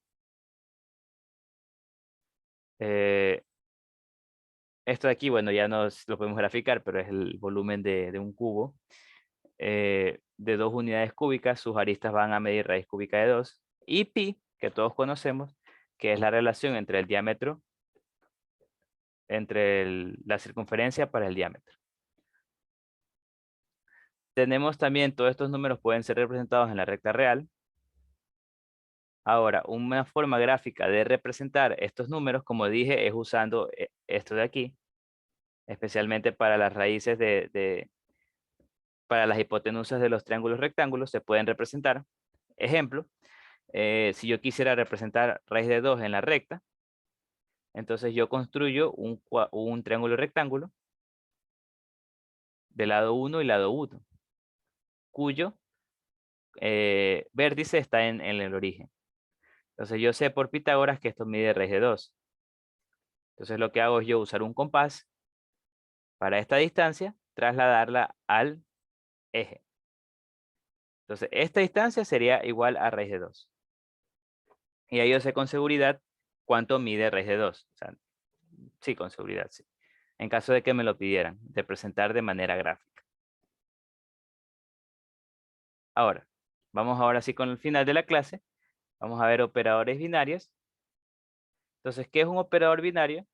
Esto de aquí, bueno, ya no lo podemos graficar, pero es el volumen de un cubo. De 2 unidades cúbicas, sus aristas van a medir raíz cúbica de 2. Y pi, que todos conocemos, que es la relación entre el diámetro, entre la circunferencia para el diámetro. Tenemos también, todos estos números pueden ser representados en la recta real. Ahora, una forma gráfica de representar estos números, como dije, es usando esto de aquí, especialmente para las raíces para las hipotenusas de los triángulos rectángulos, se pueden representar. Ejemplo, si yo quisiera representar raíz de 2 en la recta, entonces yo construyo un triángulo rectángulo de lado 1 y lado 1, cuyo vértice está en el origen. Entonces yo sé por Pitágoras que esto mide raíz de 2. Entonces lo que hago es yo usar un compás para esta distancia, trasladarla al eje. Entonces esta distancia sería igual a raíz de 2. Y ahí yo sé con seguridad cuánto mide raíz de 2. O sea, sí, con seguridad, sí. En caso de que me lo pidieran, de presentar de manera gráfica. Ahora, vamos ahora sí con el final de la clase. Vamos a ver operadores binarios. Entonces, ¿qué es un operador binario?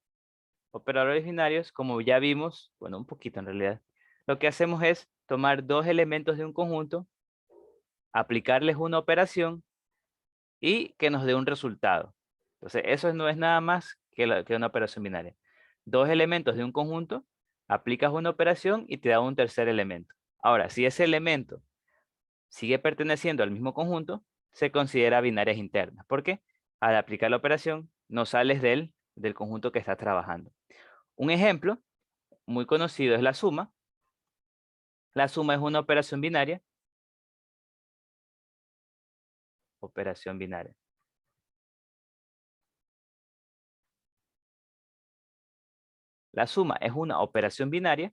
Operadores binarios, como ya vimos, bueno, un poquito en realidad, lo que hacemos es tomar 2 elementos de un conjunto, aplicarles una operación y que nos dé un resultado. Entonces, eso no es nada más que una operación binaria. Dos elementos de un conjunto, aplicas una operación y te da un tercer elemento. Ahora, si ese elemento sigue perteneciendo al mismo conjunto, se considera binarias internas. ¿Por qué? Al aplicar la operación, no sales del conjunto que estás trabajando. Un ejemplo muy conocido es la suma. La suma es una operación binaria. Operación binaria. La suma es una operación binaria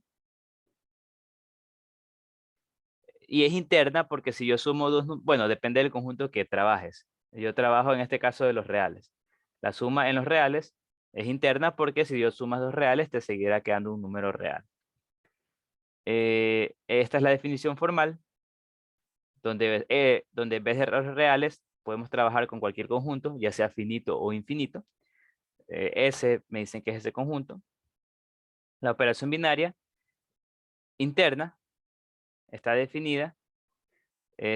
y es interna porque si yo sumo dos, bueno, depende del conjunto que trabajes. Yo trabajo en este caso de los reales. La suma en los reales es interna porque si yo sumas dos reales te seguirá quedando un número real. Esta es la definición formal, donde en vez de errores reales podemos trabajar con cualquier conjunto, ya sea finito o infinito. S me dicen que es ese conjunto. La operación binaria interna está definida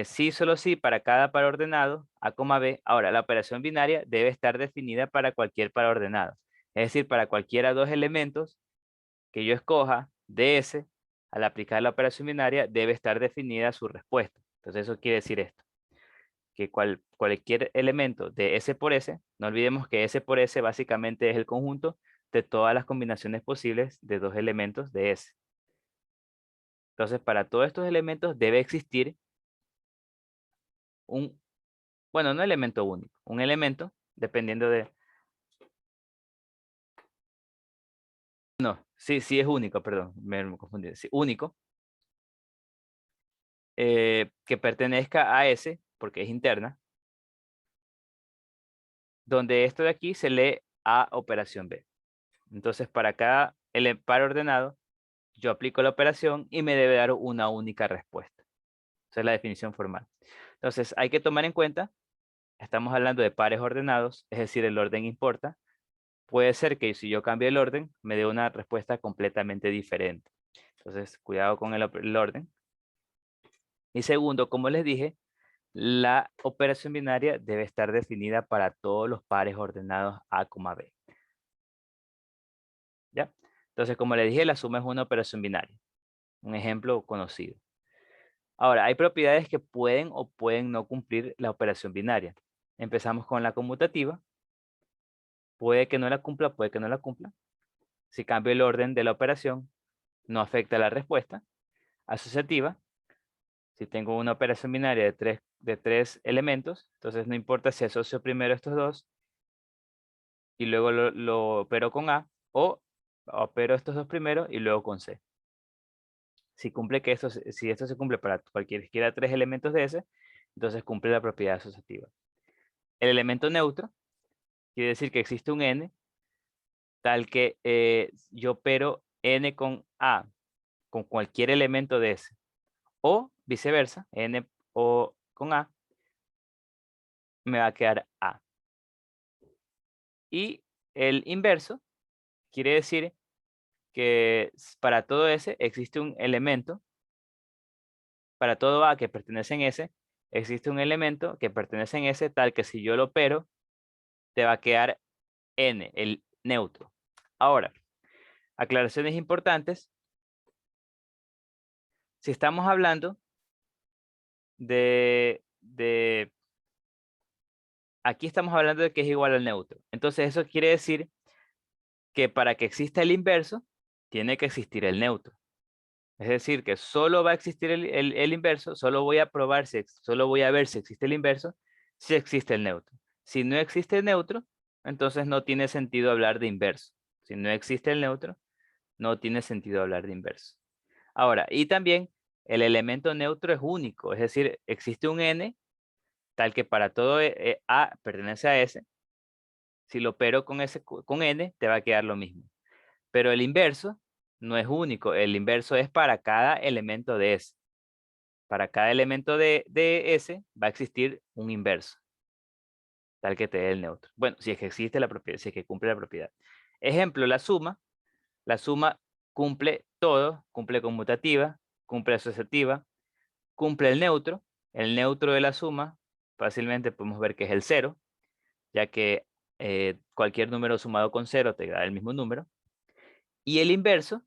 sí, solo sí, para cada par ordenado, A, B. Ahora, la operación binaria debe estar definida para cualquier par ordenado. Es decir, para cualquiera de dos elementos que yo escoja de S, al aplicar la operación binaria, debe estar definida su respuesta. Entonces, eso quiere decir esto. Que cualquier elemento de S por S, no olvidemos que S por S básicamente es el conjunto de todas las combinaciones posibles de dos elementos de S. Entonces, para todos estos elementos debe existir bueno, no elemento único, un elemento dependiendo de... No, sí es único, perdón, me confundí. Sí, único. Que pertenezca a S, porque es interna. Donde esto de aquí se lee A operación B. Entonces, para cada par ordenado, yo aplico la operación y me debe dar una única respuesta. Esa es la definición formal. Entonces, hay que tomar en cuenta, estamos hablando de pares ordenados, es decir, el orden importa. Puede ser que si yo cambio el orden, me dé una respuesta completamente diferente. Entonces, cuidado con el orden. Y segundo, como les dije, la operación binaria debe estar definida para todos los pares ordenados A, B. ¿Ya? Entonces, como les dije, la suma es una operación binaria. Un ejemplo conocido. Ahora, hay propiedades que pueden o pueden no cumplir la operación binaria. Empezamos con la conmutativa. Puede que no la cumpla, puede que no la cumpla. Si cambio el orden de la operación, no afecta la respuesta. Asociativa. Si tengo una operación binaria de tres elementos, entonces no importa si asocio primero estos dos y luego lo opero con A, o opero estos dos primero y luego con C. Si esto se cumple para cualquiera tres elementos de S, entonces cumple la propiedad asociativa. El elemento neutro quiere decir que existe un N, tal que yo opero N con A, con cualquier elemento de S, o viceversa, N o con A, me va a quedar A. Y el inverso quiere decir que para todo S existe un elemento, para todo A que pertenece en S, existe un elemento que pertenece en S tal que si yo lo opero, te va a quedar N, el neutro. Ahora, aclaraciones importantes. Si estamos hablando aquí estamos hablando de que es igual al neutro. Entonces eso quiere decir que para que exista el inverso, tiene que existir el neutro. Es decir, que solo va a existir el inverso, solo voy a solo voy a ver si existe el inverso, si existe el neutro. Si no existe el neutro, entonces no tiene sentido hablar de inverso. Si no existe el neutro, no tiene sentido hablar de inverso. Ahora, y también el elemento neutro es único, es decir, existe un N tal que para todo A pertenece a S. Si lo opero con N, te va a quedar lo mismo. Pero el inverso no es único, el inverso es para cada elemento de S. Para cada elemento de S va a existir un inverso, tal que te dé el neutro. Bueno, si es que existe la propiedad, si es que cumple la propiedad. Ejemplo, la suma cumple todo, cumple conmutativa, cumple asociativa, cumple el neutro de la suma, fácilmente podemos ver que es el 0, ya que cualquier número sumado con 0 te da el mismo número. Y el inverso,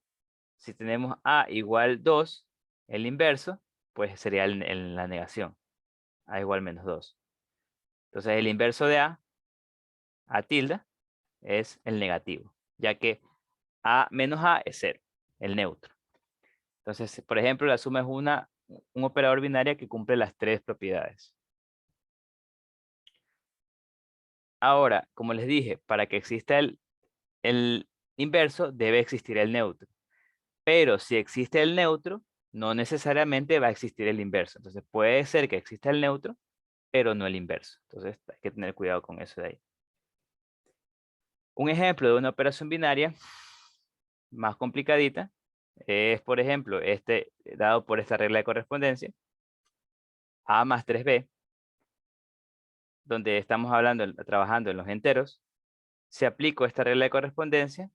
si tenemos A igual 2, el inverso, pues sería en la negación. A igual menos 2. Entonces el inverso de A tilde, es el negativo, ya que A menos A es 0, el neutro. Entonces, por ejemplo, la suma es un operador binario que cumple las 3 propiedades. Ahora, como les dije, para que exista el inverso, debe existir el neutro. Pero si existe el neutro, no necesariamente va a existir el inverso. Entonces, puede ser que exista el neutro, pero no el inverso. Entonces, hay que tener cuidado con eso de ahí. Un ejemplo de una operación binaria más complicadita es, por ejemplo, dado por esta regla de correspondencia, A más 3B, donde estamos trabajando en los enteros. Si aplico esta regla de correspondencia,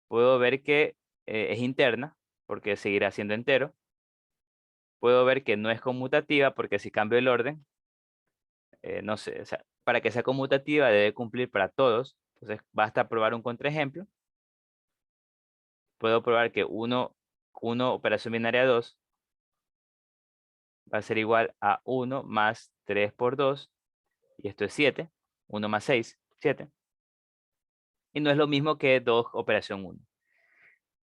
puedo ver que es interna, porque seguirá siendo entero. Puedo ver que no es conmutativa, porque si cambio el orden, no sé, o sea, para que sea conmutativa debe cumplir para todos. Entonces basta probar un contraejemplo. Puedo probar que 1 operación binaria 2 va a ser igual a 1 más 3 por 2, y esto es 7. 1 más 6, 7. Y no es lo mismo que 2 operación 1.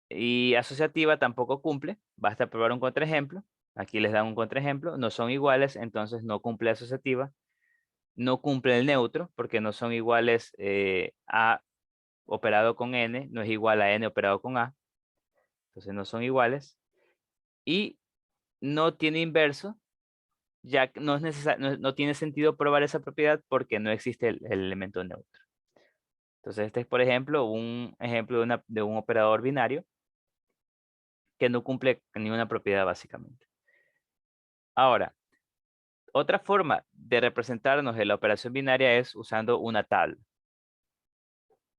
Y asociativa tampoco cumple, basta probar un contraejemplo. Aquí les dan un contraejemplo, no son iguales, entonces no cumple asociativa. No cumple el neutro, porque no son iguales. A operado con n no es igual a n operado con a. Entonces no son iguales. Y no tiene inverso, ya que no tiene sentido probar esa propiedad porque no existe el elemento neutro. Entonces este es, por ejemplo, un ejemplo de un operador binario que no cumple ninguna propiedad básicamente. Ahora, otra forma de representarnos en la operación binaria es usando una tabla.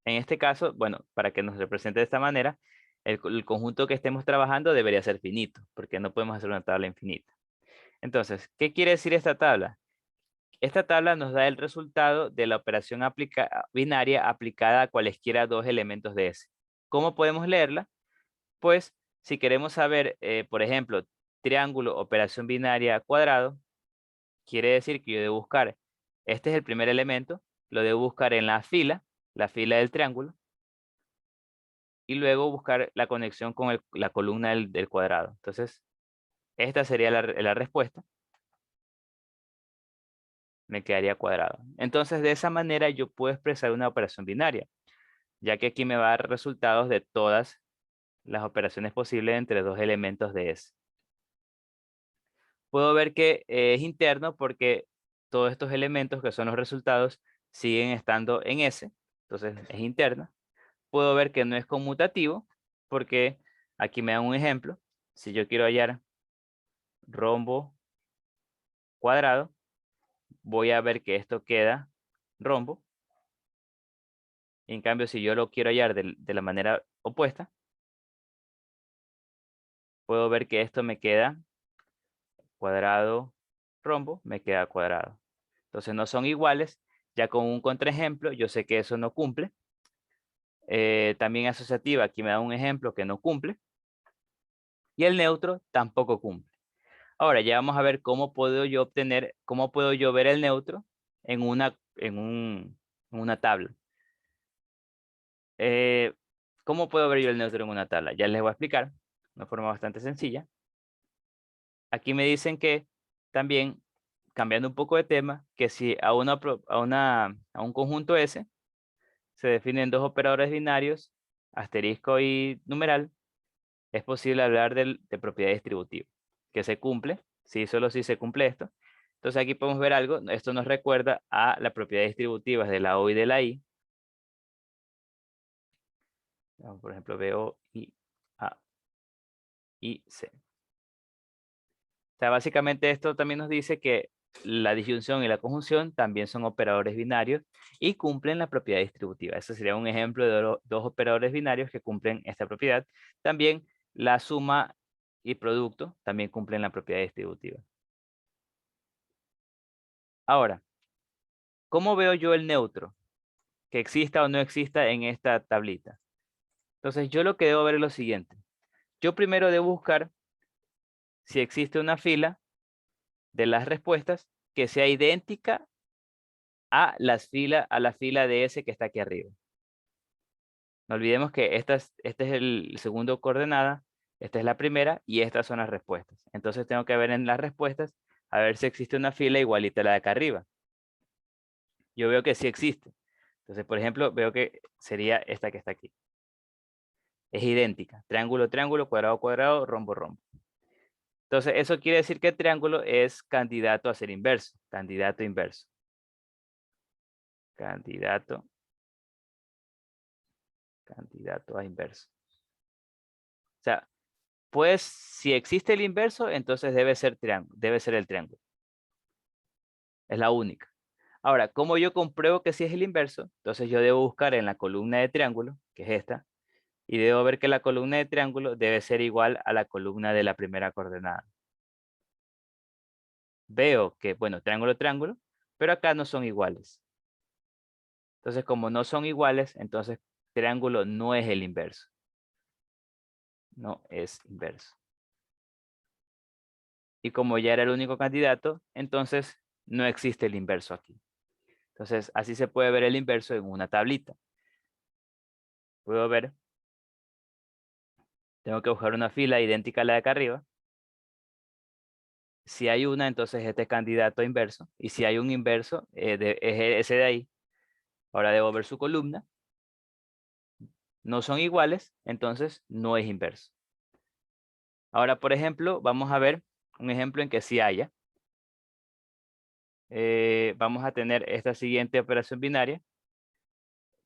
En este caso, bueno, para que nos represente de esta manera, el conjunto que estemos trabajando debería ser finito, porque no podemos hacer una tabla infinita. Entonces, ¿qué quiere decir esta tabla? Esta tabla nos da el resultado de la operación binaria aplicada a cualesquiera dos elementos de S. ¿Cómo podemos leerla? Pues, si queremos saber, por ejemplo, triángulo, operación binaria, cuadrado, quiere decir que yo debo buscar, este es el primer elemento, lo debo buscar en la fila del triángulo, y luego buscar la conexión con la columna del cuadrado. Entonces, esta sería la respuesta. Me quedaría cuadrado. Entonces, de esa manera yo puedo expresar una operación binaria, ya que aquí me va a dar resultados de todas las operaciones posibles entre dos elementos de S. Puedo ver que es interno porque todos estos elementos que son los resultados siguen estando en S, entonces es interna. Puedo ver que no es conmutativo porque aquí me dan un ejemplo. Si yo quiero hallar rombo cuadrado, voy a ver que esto queda rombo. En cambio, si yo lo quiero hallar de la manera opuesta, puedo ver que esto me queda cuadrado, rombo, me queda cuadrado. Entonces no son iguales. Ya con un contraejemplo, yo sé que eso no cumple. También asociativa, aquí me da un ejemplo que no cumple. Y el neutro tampoco cumple. Ahora ya vamos a ver cómo puedo yo ver el neutro en una tabla. ¿Cómo puedo ver yo el neutro en una tabla? Ya les voy a explicar de una forma bastante sencilla. Aquí me dicen que también, cambiando un poco de tema, que si a un conjunto S se definen dos operadores binarios, asterisco y numeral, es posible hablar de propiedad distributiva, que se cumple, si solo si se cumple esto. Entonces aquí podemos ver algo, esto nos recuerda a las propiedades distributivas de la O y de la I. Por ejemplo, BO y A y C. O sea, básicamente esto también nos dice que la disyunción y la conjunción también son operadores binarios y cumplen la propiedad distributiva. Ese sería un ejemplo de dos operadores binarios que cumplen esta propiedad. También la suma y producto también cumplen la propiedad distributiva. Ahora, ¿cómo veo yo el neutro? que exista o no exista en esta tablita. Entonces yo lo que debo ver es lo siguiente. Yo primero debo buscar si existe una fila de las respuestas que sea idéntica a la fila de ese que está aquí arriba. No olvidemos que este es el segundo coordenada, esta es la primera y estas son las respuestas. Entonces tengo que ver en las respuestas a ver si existe una fila igualita a la de acá arriba. Yo veo que sí existe. Entonces, por ejemplo, veo que sería esta que está aquí. Es idéntica. Triángulo, triángulo, cuadrado, cuadrado, rombo, rombo. Entonces, eso quiere decir que el triángulo es candidato a ser inverso. Candidato inverso. Candidato a inverso. O sea, pues si existe el inverso, entonces debe ser el triángulo. Es la única. Ahora, ¿cómo yo compruebo que sí es el inverso? Entonces yo debo buscar en la columna de triángulo, que es esta, y debo ver que la columna de triángulo debe ser igual a la columna de la primera coordenada. Veo que, bueno, triángulo, triángulo, pero acá no son iguales. Entonces, como no son iguales, entonces triángulo no es el inverso. No es inverso. Y como ya era el único candidato, entonces no existe el inverso aquí. Entonces, así se puede ver el inverso en una tablita. Puedo ver. Tengo que buscar una fila idéntica a la de acá arriba. Si hay una, entonces este es candidato a inverso. Y si hay un inverso, es ese de ahí. Ahora debo ver su columna. No son iguales, entonces no es inverso. Ahora, por ejemplo, vamos a ver un ejemplo en que sí haya. Vamos a tener esta siguiente operación binaria.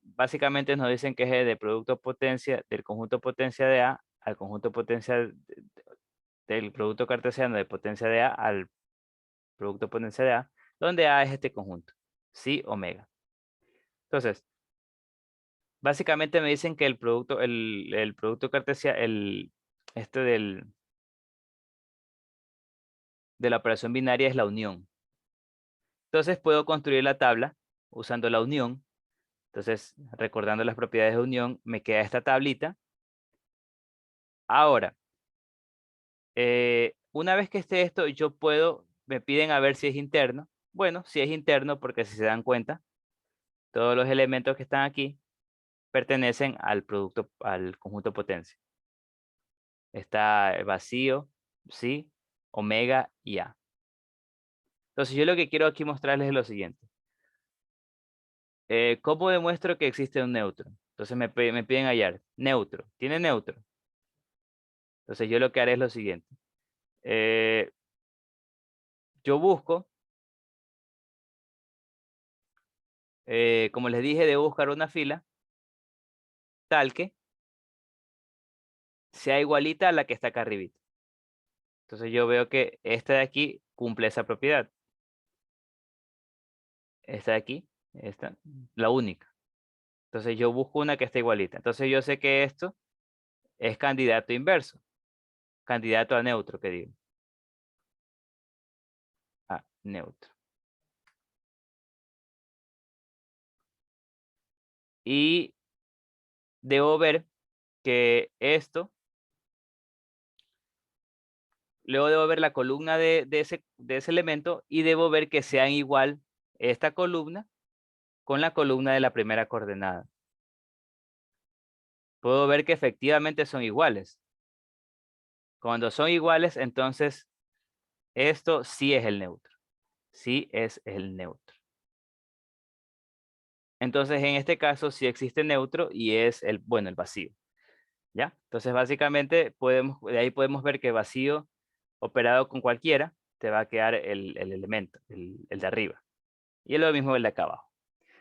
Básicamente nos dicen que es de producto potencia del conjunto potencia de A al conjunto potencia del producto cartesiano de potencia de A al producto potencia de A, donde A es este conjunto, psi omega. Entonces, básicamente me dicen que el producto cartesiano, de la operación binaria es la unión. Entonces puedo construir la tabla usando la unión. Entonces, recordando las propiedades de unión, me queda esta tablita. Ahora, una vez que esté esto, me piden a ver si es interno. Bueno, si es interno, porque si se dan cuenta, todos los elementos que están aquí pertenecen al conjunto potencia. Está vacío, ¿sí? Omega y A. Entonces yo lo que quiero aquí mostrarles es lo siguiente. ¿Cómo demuestro que existe un neutro? Entonces me piden hallar neutro. ¿Tiene neutro? Entonces yo lo que haré es lo siguiente. Yo busco, como les dije, debo buscar una fila tal que sea igualita a la que está acá arribita. Entonces yo veo que esta de aquí cumple esa propiedad. Esta de aquí, esta, la única. Entonces yo busco una que esté igualita. Entonces yo sé que esto es candidato inverso. Candidato a neutro, que digo. A neutro. Y debo ver que esto, luego debo ver la columna de ese elemento y debo ver que sean igual esta columna con la columna de la primera coordenada. Puedo ver que efectivamente son iguales. Cuando son iguales, entonces esto sí es el neutro. Sí es el neutro. Entonces, en este caso, sí existe neutro y es el vacío. ¿Ya? Entonces, básicamente, de ahí podemos ver que vacío operado con cualquiera, te va a quedar el elemento, el de arriba. Y es lo mismo el de acá abajo.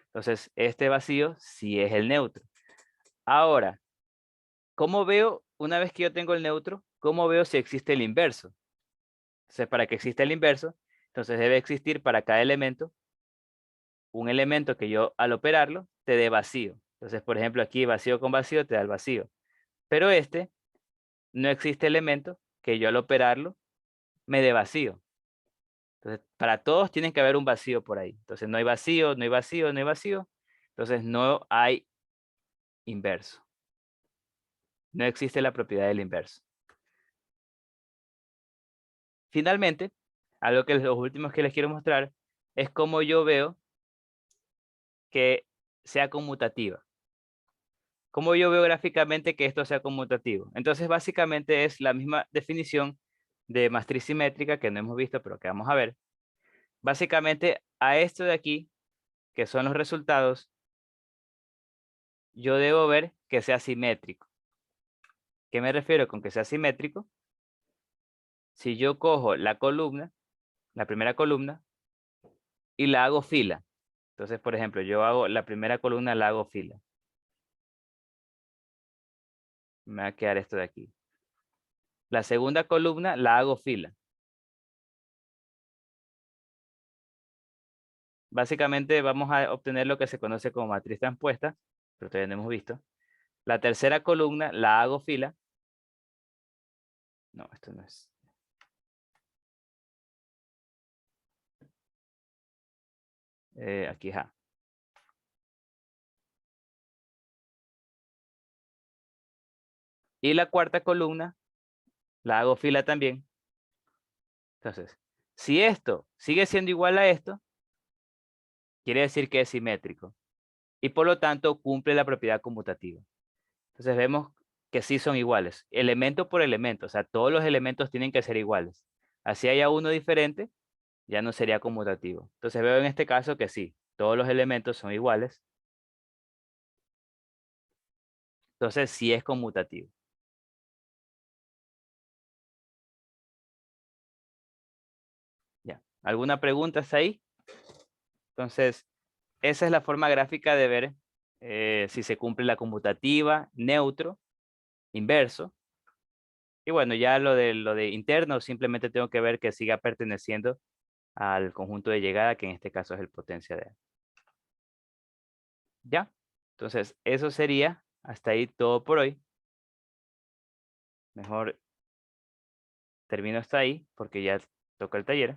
Entonces, este vacío sí es el neutro. Ahora, ¿cómo veo, una vez que yo tengo el neutro, cómo veo si existe el inverso? Entonces, para que exista el inverso, entonces debe existir para cada elemento un elemento que yo al operarlo te dé vacío. Entonces, por ejemplo, aquí vacío con vacío te da el vacío. Pero no existe elemento que yo al operarlo me dé vacío. Entonces, para todos tiene que haber un vacío por ahí. Entonces, no hay vacío, no hay vacío, no hay vacío. Entonces no hay inverso. No existe la propiedad del inverso. Finalmente, algo que los últimos que les quiero mostrar es cómo yo veo que sea conmutativa. Cómo yo veo gráficamente que esto sea conmutativo. Entonces, básicamente es la misma definición de matriz simétrica que no hemos visto, pero que vamos a ver. Básicamente, a esto de aquí, que son los resultados, yo debo ver que sea simétrico. ¿Qué me refiero con que sea simétrico? Si yo cojo la columna, la primera columna, y la hago fila. Entonces, por ejemplo, yo hago la primera columna, la hago fila. Me va a quedar esto de aquí. La segunda columna la hago fila. Básicamente vamos a obtener lo que se conoce como matriz transpuesta, pero todavía no hemos visto. La tercera columna la hago fila. No, esto no es. Aquí es A. Y la cuarta columna la hago fila también. Entonces, si esto sigue siendo igual a esto, quiere decir que es simétrico. Y por lo tanto cumple la propiedad conmutativa. Entonces vemos que sí son iguales, elemento por elemento. O sea, todos los elementos tienen que ser iguales. Así haya uno diferente, ya no sería conmutativo. Entonces veo en este caso que sí, todos los elementos son iguales. Entonces sí es conmutativo. Ya. ¿Alguna pregunta hasta ahí? Entonces, esa es la forma gráfica de ver si se cumple la conmutativa, neutro, inverso. Y bueno, ya lo de interno, simplemente tengo que ver que siga perteneciendo al conjunto de llegada, que en este caso es el potencia de A. ¿Ya? Entonces, eso sería hasta ahí todo por hoy. Mejor termino hasta ahí porque ya toca el taller.